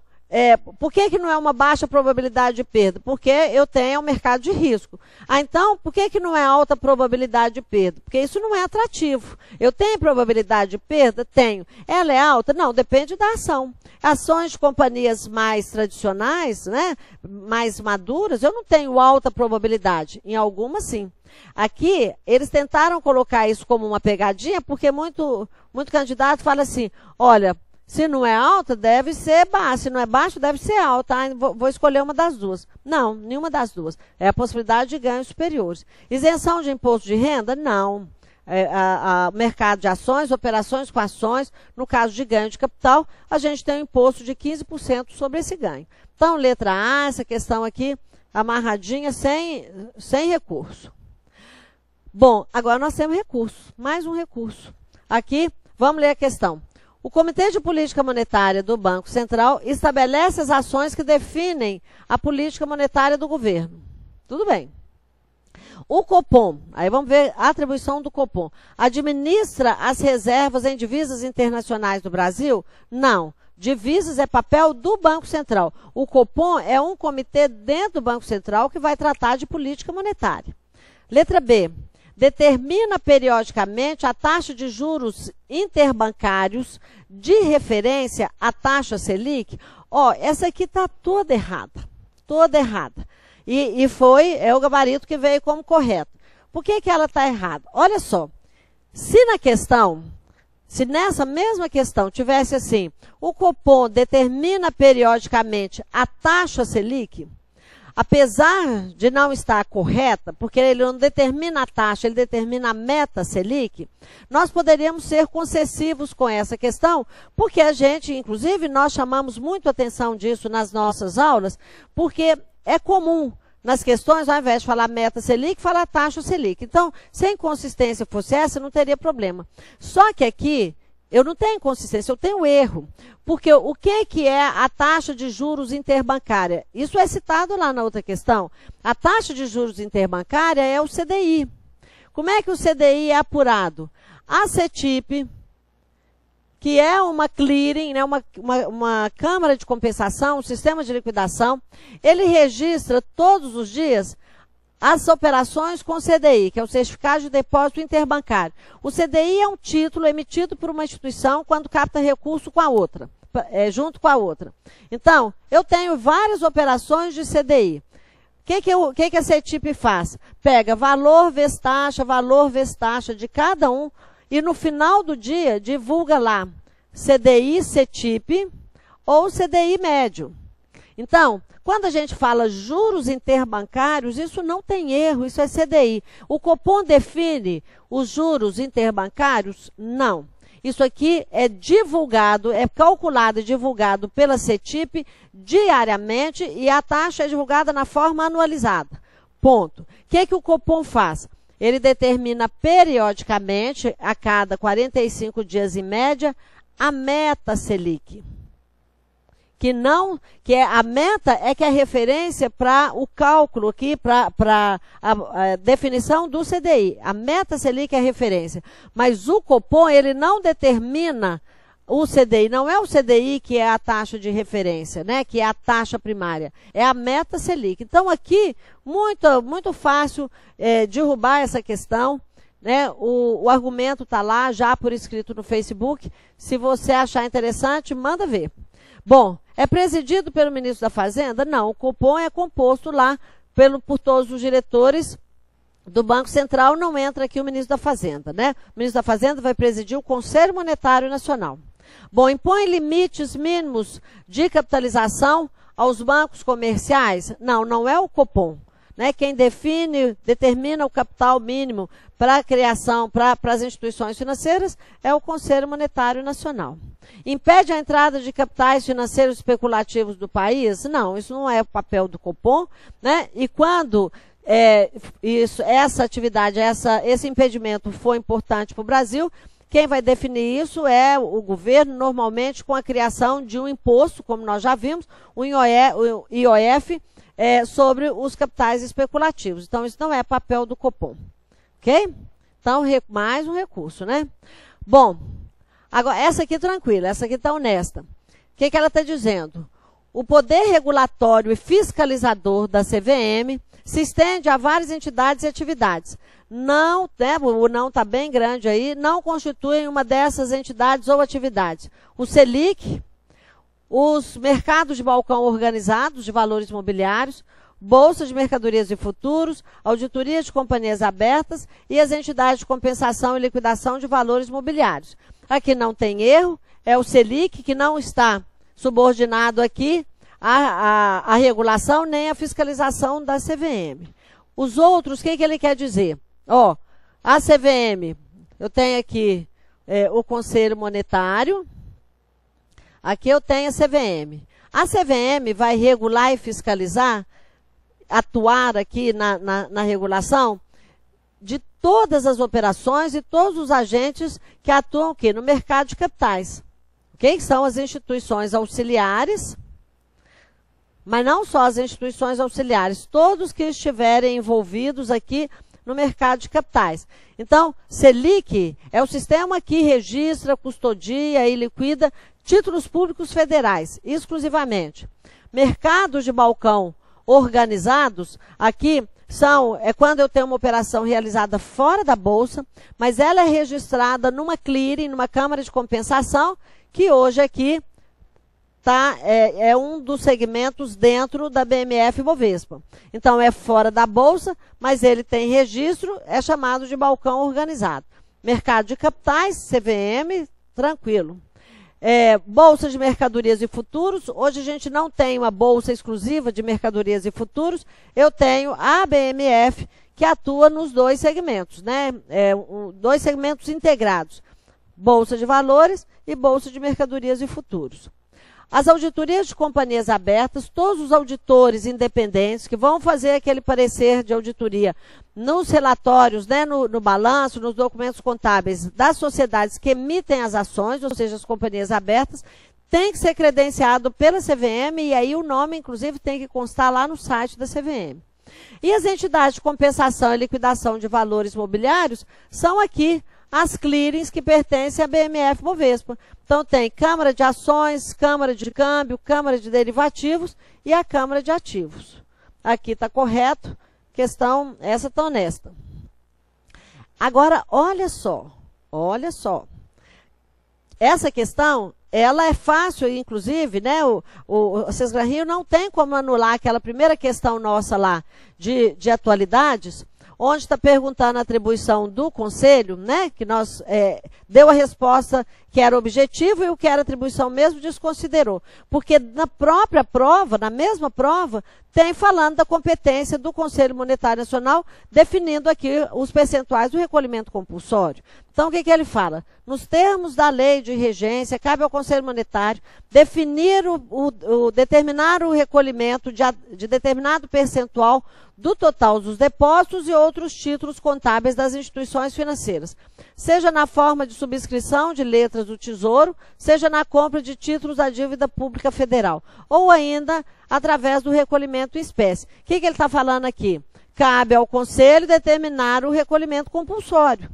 por que não é uma baixa probabilidade de perda? Porque eu tenho um mercado de risco. Então, por que não é alta probabilidade de perda? Porque isso não é atrativo. Eu tenho probabilidade de perda? Tenho. Ela é alta? Não, depende da ação. Ações de companhias mais tradicionais, né, mais maduras, eu não tenho alta probabilidade. Em algumas, sim. Aqui, eles tentaram colocar isso como uma pegadinha, porque muito candidato fala assim, olha, se não é alta, deve ser baixa. Se não é baixo, deve ser alta. Vou escolher uma das duas. Não, nenhuma das duas. É a possibilidade de ganhos superiores. Isenção de imposto de renda? Não. Mercado de ações, operações com ações, no caso de ganho de capital, a gente tem um imposto de 15% sobre esse ganho. Então, letra A, essa questão aqui, amarradinha, sem recurso. Bom, agora nós temos recurso. Mais um recurso. Aqui, vamos ler a questão. O Comitê de Política Monetária do Banco Central estabelece as ações que definem a política monetária do governo. Tudo bem. O Copom, aí vamos ver a atribuição do Copom, administra as reservas em divisas internacionais do Brasil? Não. Divisas é papel do Banco Central. O Copom é um comitê dentro do Banco Central que vai tratar de política monetária. Letra B. Determina periodicamente a taxa de juros interbancários de referência à taxa Selic. Essa aqui está toda errada. Toda errada. E é o gabarito que veio como correto. Por que ela está errada? Olha só, se nessa mesma questão tivesse assim, o Copom determina periodicamente a taxa Selic, apesar de não estar correta, porque ele não determina a taxa, ele determina a meta Selic, nós poderíamos ser concessivos com essa questão, porque a gente, inclusive, nós chamamos muito atenção disso nas nossas aulas, porque é comum nas questões, ao invés de falar meta Selic, falar taxa Selic. Então, se a inconsistência fosse essa, não teria problema. Só que aqui, eu não tenho consistência, eu tenho erro. Porque o que é a taxa de juros interbancária? Isso é citado lá na outra questão. A taxa de juros interbancária é o CDI. Como é que o CDI é apurado? A CETIP, que é uma clearing, né, uma câmara de compensação, um sistema de liquidação, ele registra todos os dias as operações com CDI, que é o Certificado de Depósito Interbancário. O CDI é um título emitido por uma instituição quando capta recurso com a outra, junto com a outra. Então, eu tenho várias operações de CDI. O que a CETIP faz? Pega valor vezes taxa de cada um e no final do dia divulga lá CDI CETIP ou CDI médio. Então, quando a gente fala juros interbancários, isso não tem erro, isso é CDI. O Copom define os juros interbancários? Não. Isso aqui é divulgado, é calculado e divulgado pela CETIP diariamente e a taxa é divulgada na forma anualizada. Ponto. O que o Copom faz? Ele determina periodicamente, a cada 45 dias em média, a meta Selic. A meta é que é referência para o cálculo aqui, para a definição do CDI. A meta Selic é referência. Mas o Copom, ele não determina o CDI, não é o CDI que é a taxa de referência, né? Que é a taxa primária. É a meta Selic. Então aqui, muito fácil derrubar essa questão. Né? O argumento está lá, já por escrito no Facebook. Se você achar interessante, manda ver. Bom, é presidido pelo ministro da Fazenda? Não, o Copom é composto lá por todos os diretores do Banco Central, não entra aqui o ministro da Fazenda, né? O ministro da Fazenda vai presidir o Conselho Monetário Nacional. Bom, impõe limites mínimos de capitalização aos bancos comerciais? Não, não é o Copom. Né? Quem determina o capital mínimo para a criação, para as instituições financeiras, é o Conselho Monetário Nacional. Impede a entrada de capitais financeiros especulativos do país? Não, isso não é o papel do Copom, né? E quando essa atividade, esse impedimento for importante para o Brasil, quem vai definir isso é o governo, normalmente com a criação de um imposto, como nós já vimos, o IOF, sobre os capitais especulativos. Então, isso não é papel do Copom. Ok? Então, mais um recurso, né? Bom, agora, essa aqui tranquila, essa aqui está honesta. O que ela está dizendo? O poder regulatório e fiscalizador da CVM se estende a várias entidades e atividades. Não, né, o não está bem grande aí, não constituem uma dessas entidades ou atividades. O Selic, os mercados de balcão organizados de valores imobiliários, bolsa de mercadorias e futuros, auditoria de companhias abertas e as entidades de compensação e liquidação de valores imobiliários. Aqui não tem erro, é o Selic que não está subordinado aqui à regulação nem à fiscalização da CVM. Os outros, o que ele quer dizer? Ó, a CVM, eu tenho aqui o Conselho Monetário, aqui eu tenho a CVM. A CVM vai regular e fiscalizar, atuar aqui na regulação de todas as operações e todos os agentes que atuam aqui no mercado de capitais. Okay? São as instituições auxiliares, mas não só as instituições auxiliares, todos que estiverem envolvidos aqui no mercado de capitais. Então, Selic é o sistema que registra, custodia e liquida títulos públicos federais, exclusivamente. Mercados de balcão organizados, aqui é quando eu tenho uma operação realizada fora da Bolsa, mas ela é registrada numa clearing, numa câmara de compensação, que hoje aqui é um dos segmentos dentro da BMF Bovespa. Então, é fora da Bolsa, mas ele tem registro, é chamado de balcão organizado. Mercado de capitais, CVM, tranquilo. Bolsa de mercadorias e futuros, hoje a gente não tem uma bolsa exclusiva de mercadorias e futuros, eu tenho a BMF, que atua nos dois segmentos, né? Dois segmentos integrados, bolsa de valores e bolsa de mercadorias e futuros. As auditorias de companhias abertas, todos os auditores independentes que vão fazer aquele parecer de auditoria nos relatórios, né, no balanço, nos documentos contábeis das sociedades que emitem as ações, ou seja, as companhias abertas, tem que ser credenciado pela CVM e aí o nome, inclusive, tem que constar lá no site da CVM. E as entidades de compensação e liquidação de valores mobiliários são aqui as clearings que pertencem à BMF-Bovespa. Então tem Câmara de Ações, Câmara de Câmbio, Câmara de Derivativos e a Câmara de Ativos. Aqui está correto, questão essa está honesta. Agora, olha só. Essa questão, ela é fácil, inclusive, né? O Sesgran Rio não tem como anular aquela primeira questão nossa lá de atualidades, onde está perguntando a atribuição do Conselho, né, que nós deu a resposta que era objetivo e o que era atribuição mesmo desconsiderou. Porque na própria prova, na mesma prova, tem falando da competência do Conselho Monetário Nacional, definindo aqui os percentuais do recolhimento compulsório. Então, o que ele fala? Nos termos da lei de regência, cabe ao Conselho Monetário definir determinar o recolhimento de determinado percentual do total dos depósitos e outros títulos contábeis das instituições financeiras, seja na forma de subscrição de letras do Tesouro, seja na compra de títulos da dívida pública federal, ou ainda através do recolhimento em espécie. O que ele está falando aqui? Cabe ao Conselho determinar o recolhimento compulsório.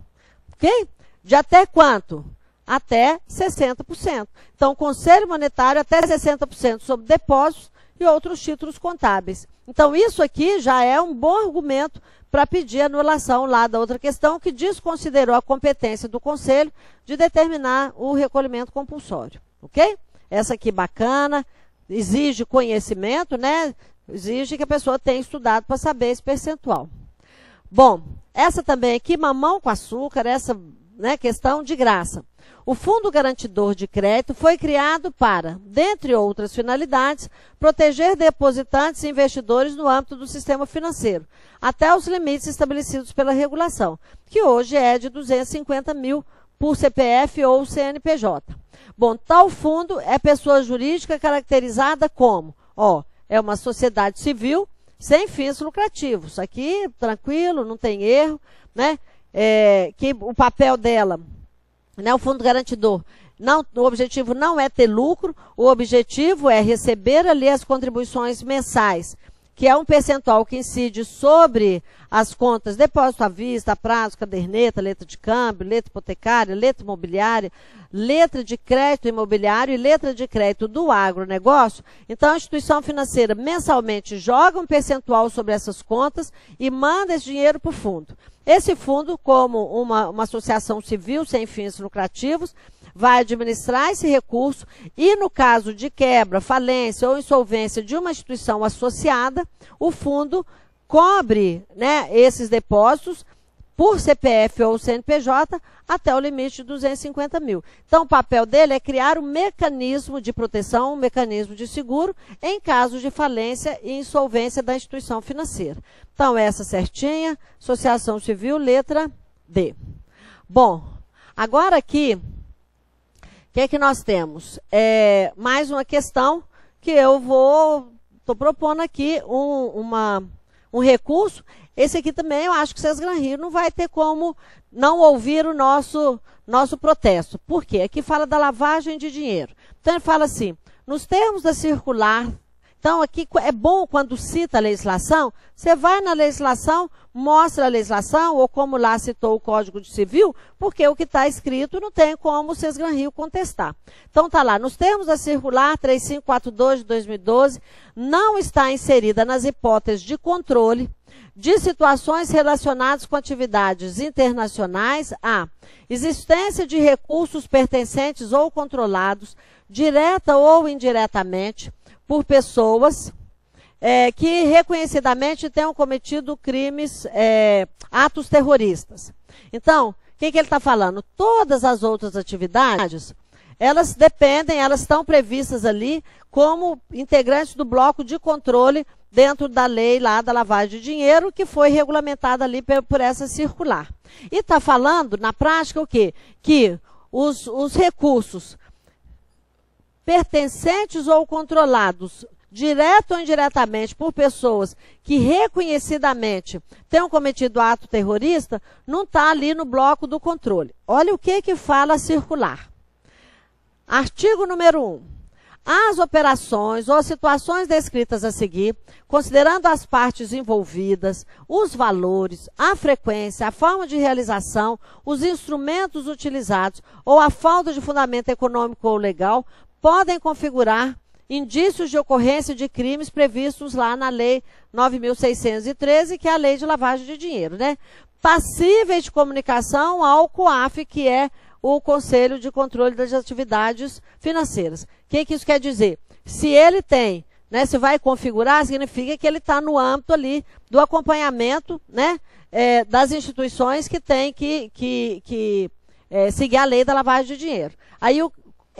Ok? De até quanto? Até 60%. Então, o Conselho Monetário até 60% sobre depósitos e outros títulos contábeis. Então, isso aqui já é um bom argumento para pedir anulação lá da outra questão, que desconsiderou a competência do Conselho de determinar o recolhimento compulsório. Ok? Essa aqui bacana, exige conhecimento, né? Exige que a pessoa tenha estudado para saber esse percentual. Bom, essa também aqui, mamão com açúcar, essa, né, questão de graça. O Fundo Garantidor de Crédito foi criado para, dentre outras finalidades, proteger depositantes e investidores no âmbito do sistema financeiro, até os limites estabelecidos pela regulação, que hoje é de 250 mil por CPF ou CNPJ. Bom, tal fundo é pessoa jurídica caracterizada como, é uma sociedade civil sem fins lucrativos. Aqui, tranquilo, não tem erro, né? Que o papel dela, né, o fundo garantidor, o objetivo não é ter lucro, o objetivo é receber ali as contribuições mensais, que é um percentual que incide sobre as contas, depósito à vista, a prazo, caderneta, letra de câmbio, letra hipotecária, letra imobiliária, letra de crédito imobiliário e letra de crédito do agronegócio. Então, a instituição financeira mensalmente joga um percentual sobre essas contas e manda esse dinheiro para o fundo. Esse fundo, como uma associação civil sem fins lucrativos, vai administrar esse recurso e, no caso de quebra, falência ou insolvência de uma instituição associada, o fundo cobre, né, esses depósitos por CPF ou CNPJ até o limite de 250 mil. Então, o papel dele é criar um mecanismo de proteção, um mecanismo de seguro em caso de falência e insolvência da instituição financeira. Então, essa certinha, Associação Civil, letra D. Bom, agora aqui, o que é que nós temos? Mais uma questão que eu estou propondo aqui um recurso. Esse aqui também eu acho que o Sesgran Rio não vai ter como não ouvir o nosso protesto. Por quê? Aqui fala da lavagem de dinheiro. Então ele fala assim, nos termos da circular. Então, aqui é bom quando cita a legislação, você vai na legislação, mostra a legislação, ou como lá citou o Código Civil, porque o que está escrito não tem como o Sesgran Rio contestar. Então, está lá, nos termos da circular 3542 de 2012, não está inserida nas hipóteses de controle de situações relacionadas com atividades internacionais a existência de recursos pertencentes ou controlados, direta ou indiretamente, por pessoas que reconhecidamente tenham cometido crimes, atos terroristas. Então, o que ele está falando? Todas as outras atividades, elas estão previstas ali como integrantes do bloco de controle dentro da lei lá da lavagem de dinheiro, que foi regulamentada ali por essa circular. E está falando, na prática, o quê? Que os recursos pertencentes ou controlados, direto ou indiretamente, por pessoas que reconhecidamente tenham cometido ato terrorista, não está ali no bloco do controle. Olha o que fala a circular. Artigo número 1. As operações ou situações descritas a seguir, considerando as partes envolvidas, os valores, a frequência, a forma de realização, os instrumentos utilizados ou a falta de fundamento econômico ou legal, podem configurar indícios de ocorrência de crimes previstos lá na Lei 9.613, que é a Lei de Lavagem de Dinheiro, né? Passíveis de comunicação ao COAF, que é o Conselho de Controle das Atividades Financeiras. O que isso quer dizer? Se ele tem, né, se vai configurar, significa que ele está no âmbito ali do acompanhamento, né, das instituições que têm que seguir a lei da lavagem de dinheiro. Aí,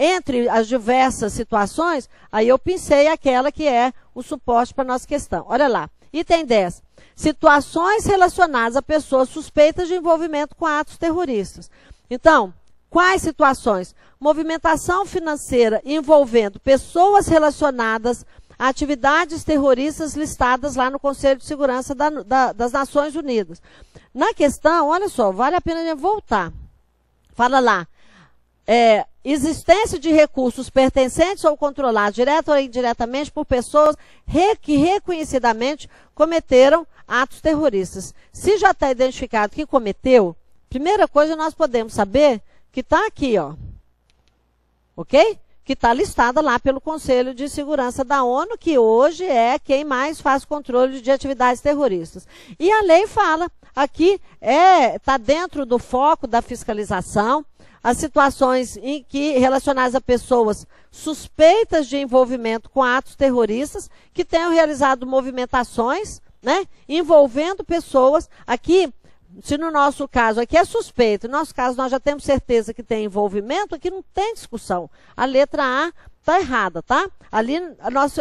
entre as diversas situações, aí eu pensei aquela que é o suporte para a nossa questão. Olha lá, item 10. Situações relacionadas a pessoas suspeitas de envolvimento com atos terroristas. Então, quais situações? Movimentação financeira envolvendo pessoas relacionadas a atividades terroristas listadas lá no Conselho de Segurança das Nações Unidas. Na questão, olha só, vale a pena voltar. Fala lá, existência de recursos pertencentes ou controlados, direto ou indiretamente, por pessoas que reconhecidamente cometeram atos terroristas. Se já está identificado que cometeu, primeira coisa nós podemos saber que está aqui, ó, ok? Que está listada lá pelo Conselho de Segurança da ONU, que hoje é quem mais faz controle de atividades terroristas. E a lei fala, aqui está dentro do foco da fiscalização, as situações em que relacionadas a pessoas suspeitas de envolvimento com atos terroristas, que tenham realizado movimentações, né, envolvendo pessoas, aqui, se no nosso caso aqui é suspeito, no nosso caso nós já temos certeza que tem envolvimento, aqui não tem discussão. A letra A está errada, tá? Ali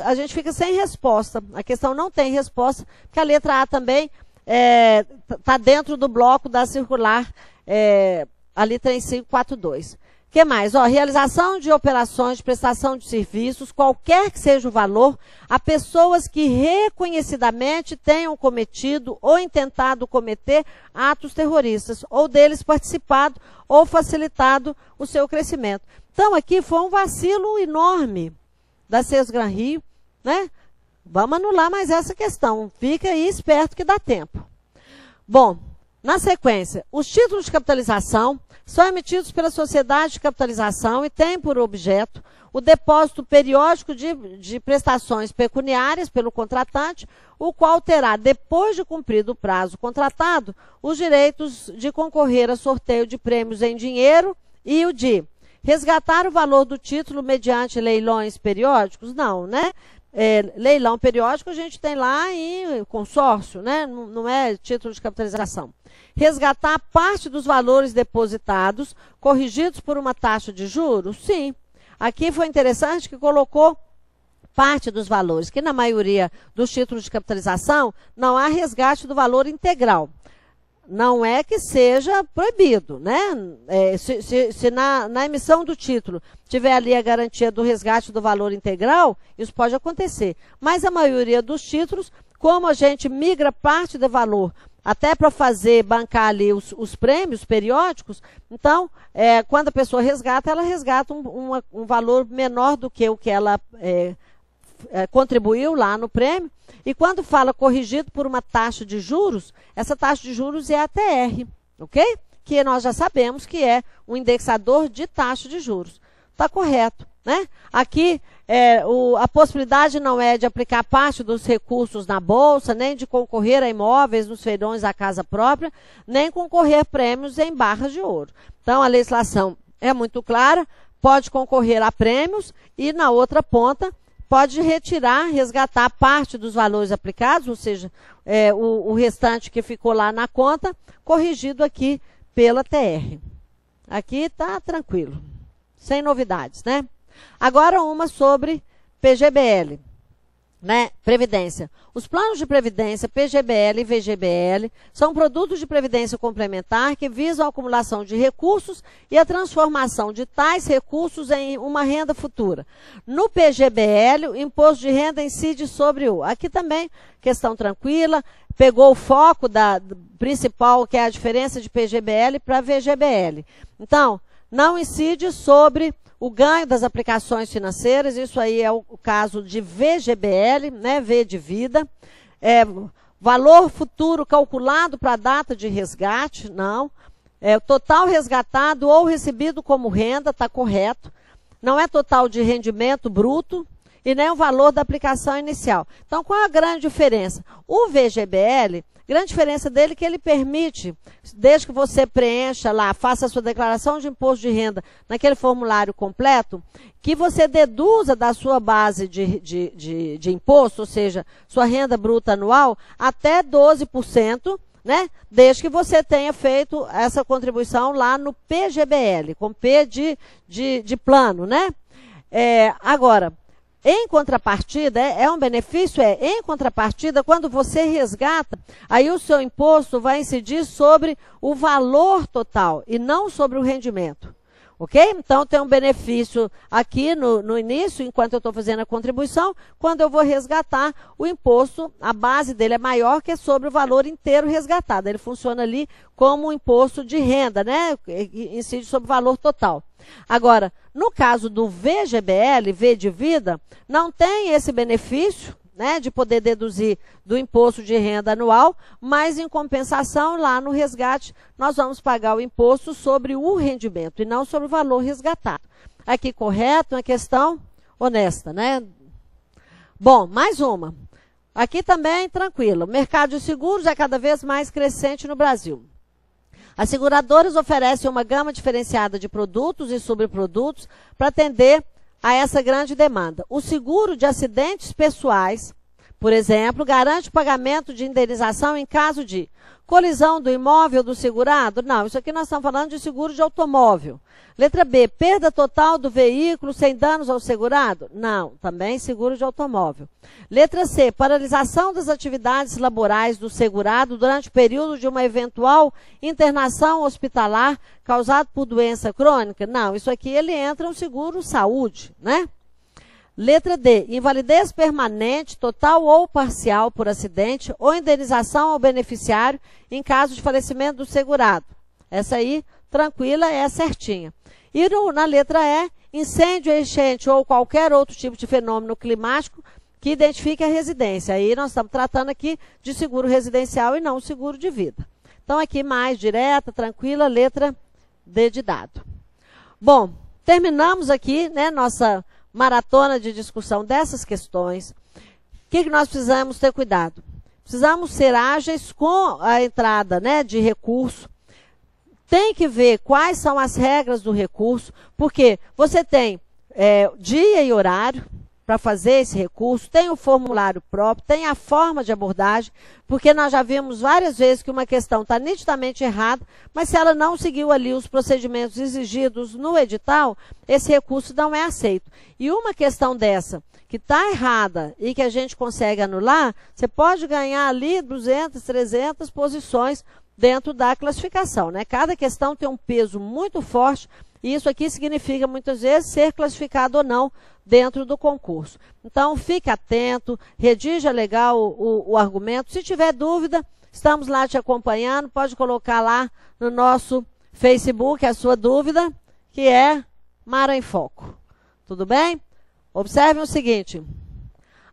a gente fica sem resposta, a questão não tem resposta, porque a letra A também está dentro do bloco da circular, ali tem 542. O que mais? Realização de operações de prestação de serviços, qualquer que seja o valor, a pessoas que reconhecidamente tenham cometido ou intentado cometer atos terroristas, ou deles participado ou facilitado o seu crescimento. Então, aqui foi um vacilo enorme da Sesgran Rio, né? Vamos anular mais essa questão. Fica aí esperto que dá tempo. Bom, na sequência, os títulos de capitalização são emitidos pela sociedade de capitalização e têm por objeto o depósito periódico de prestações pecuniárias pelo contratante, o qual terá, depois de cumprido o prazo contratado, os direitos de concorrer a sorteio de prêmios em dinheiro e o de resgatar o valor do título mediante leilões periódicos? Não, né? Leilão periódico a gente tem lá em consórcio, né? Não é título de capitalização. Resgatar parte dos valores depositados, corrigidos por uma taxa de juros? Sim. Aqui foi interessante que colocou parte dos valores, que na maioria dos títulos de capitalização não há resgate do valor integral. Não é que seja proibido, né? Se na emissão do título tiver ali a garantia do resgate do valor integral, isso pode acontecer. Mas a maioria dos títulos, como a gente migra parte do valor até para bancar ali os prêmios periódicos, então, quando a pessoa resgata, ela resgata um valor menor do que o que ela contribuiu lá no prêmio. E quando fala corrigido por uma taxa de juros, essa taxa de juros é a TR, ok? Que nós já sabemos que é um indexador de taxa de juros. Está correto, né? Aqui, a possibilidade não é de aplicar parte dos recursos na Bolsa, nem de concorrer a imóveis nos feirões da casa própria, nem concorrer a prêmios em barras de ouro. Então, a legislação é muito clara, pode concorrer a prêmios e, na outra ponta, pode resgatar parte dos valores aplicados, ou seja, o restante que ficou lá na conta, corrigido aqui pela TR. Aqui está tranquilo, sem novidades, né? Agora uma sobre PGBL. né, previdência. Os planos de previdência, PGBL e VGBL, são produtos de previdência complementar que visam a acumulação de recursos e a transformação de tais recursos em uma renda futura. No PGBL, o imposto de renda incide sobre o... Aqui também, questão tranquila, pegou o foco principal, que é a diferença de PGBL para VGBL. Então, não incide sobre o ganho das aplicações financeiras, isso aí é o caso de VGBL, né, V de vida. Valor futuro calculado para a data de resgate, não. O total resgatado ou recebido como renda, está correto. Não é total de rendimento bruto e nem o valor da aplicação inicial. Então, qual é a grande diferença? O VGBL, grande diferença dele é que ele permite, desde que você preencha lá, faça a sua declaração de imposto de renda naquele formulário completo, que você deduza da sua base de imposto, ou seja, sua renda bruta anual, até 12%, né? Desde que você tenha feito essa contribuição lá no PGBL, com P de plano, né? Agora, em contrapartida, um benefício em contrapartida, quando você resgata, aí o seu imposto vai incidir sobre o valor total e não sobre o rendimento. Ok? Então, tem um benefício aqui no início, enquanto eu estou fazendo a contribuição, quando eu vou resgatar, o imposto, a base dele é maior que sobre o valor inteiro resgatado. Ele funciona ali como um imposto de renda, né? Incide sobre o valor total. Agora, no caso do VGBL, V de vida, não tem esse benefício, né, de poder deduzir do imposto de renda anual, mas em compensação, lá no resgate, nós vamos pagar o imposto sobre o rendimento e não sobre o valor resgatado. Aqui correto, uma questão honesta, né? Bom, mais uma. Aqui também tranquilo. O mercado de seguros é cada vez mais crescente no Brasil. As seguradoras oferecem uma gama diferenciada de produtos e subprodutos para atender a essa grande demanda. O seguro de acidentes pessoais, por exemplo, garante o pagamento de indenização em caso de colisão do imóvel do segurado? Não, isso aqui nós estamos falando de seguro de automóvel. Letra B, perda total do veículo sem danos ao segurado? Não, também seguro de automóvel. Letra C, paralisação das atividades laborais do segurado durante o período de uma eventual internação hospitalar causada por doença crônica? Não, isso aqui ele entra no seguro saúde, né? Letra D, invalidez permanente, total ou parcial por acidente ou indenização ao beneficiário em caso de falecimento do segurado. Essa aí, tranquila, é certinha. E na letra E, incêndio, enchente ou qualquer outro tipo de fenômeno climático que identifique a residência. Aí nós estamos tratando aqui de seguro residencial e não seguro de vida. Então aqui mais direta, tranquila, letra D de dado. Bom, terminamos aqui, né, nossa maratona de discussão dessas questões. O que nós precisamos ter cuidado? Precisamos ser ágeis com a entrada, né, de recurso. Tem que ver quais são as regras do recurso, porque você tem dia e horário para fazer esse recurso, tem o formulário próprio, tem a forma de abordagem, porque nós já vimos várias vezes que uma questão está nitidamente errada, mas se ela não seguiu ali os procedimentos exigidos no edital, esse recurso não é aceito. E uma questão dessa, que está errada e que a gente consegue anular, você pode ganhar ali 200, 300 posições dentro da classificação, né? Cada questão tem um peso muito forte e isso aqui significa muitas vezes ser classificado ou não dentro do concurso. Então fique atento, redija legal o argumento. Se tiver dúvida, estamos lá te acompanhando, pode colocar lá no nosso Facebook a sua dúvida, que é Mara em Foco. Tudo bem? Observem o seguinte,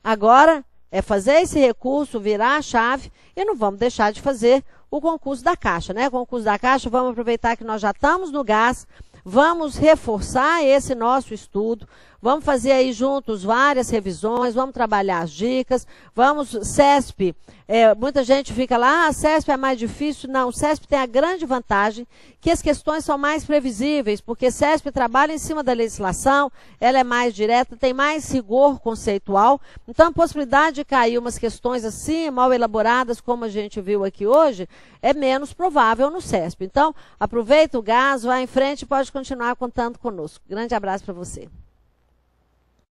agora é fazer esse recurso, virar a chave e não vamos deixar de fazer o concurso da Caixa, né? O concurso da Caixa, vamos aproveitar que nós já estamos no gás, vamos reforçar esse nosso estudo, vamos fazer aí juntos várias revisões, vamos trabalhar as dicas, vamos, CESP, muita gente fica lá, CESP é mais difícil, não, CESP tem a grande vantagem que as questões são mais previsíveis, porque CESP trabalha em cima da legislação, ela é mais direta, tem mais rigor conceitual, então a possibilidade de cair umas questões assim, mal elaboradas, como a gente viu aqui hoje, é menos provável no CESP. Então, aproveita o gás, vai em frente e pode continuar contando conosco. Grande abraço para você.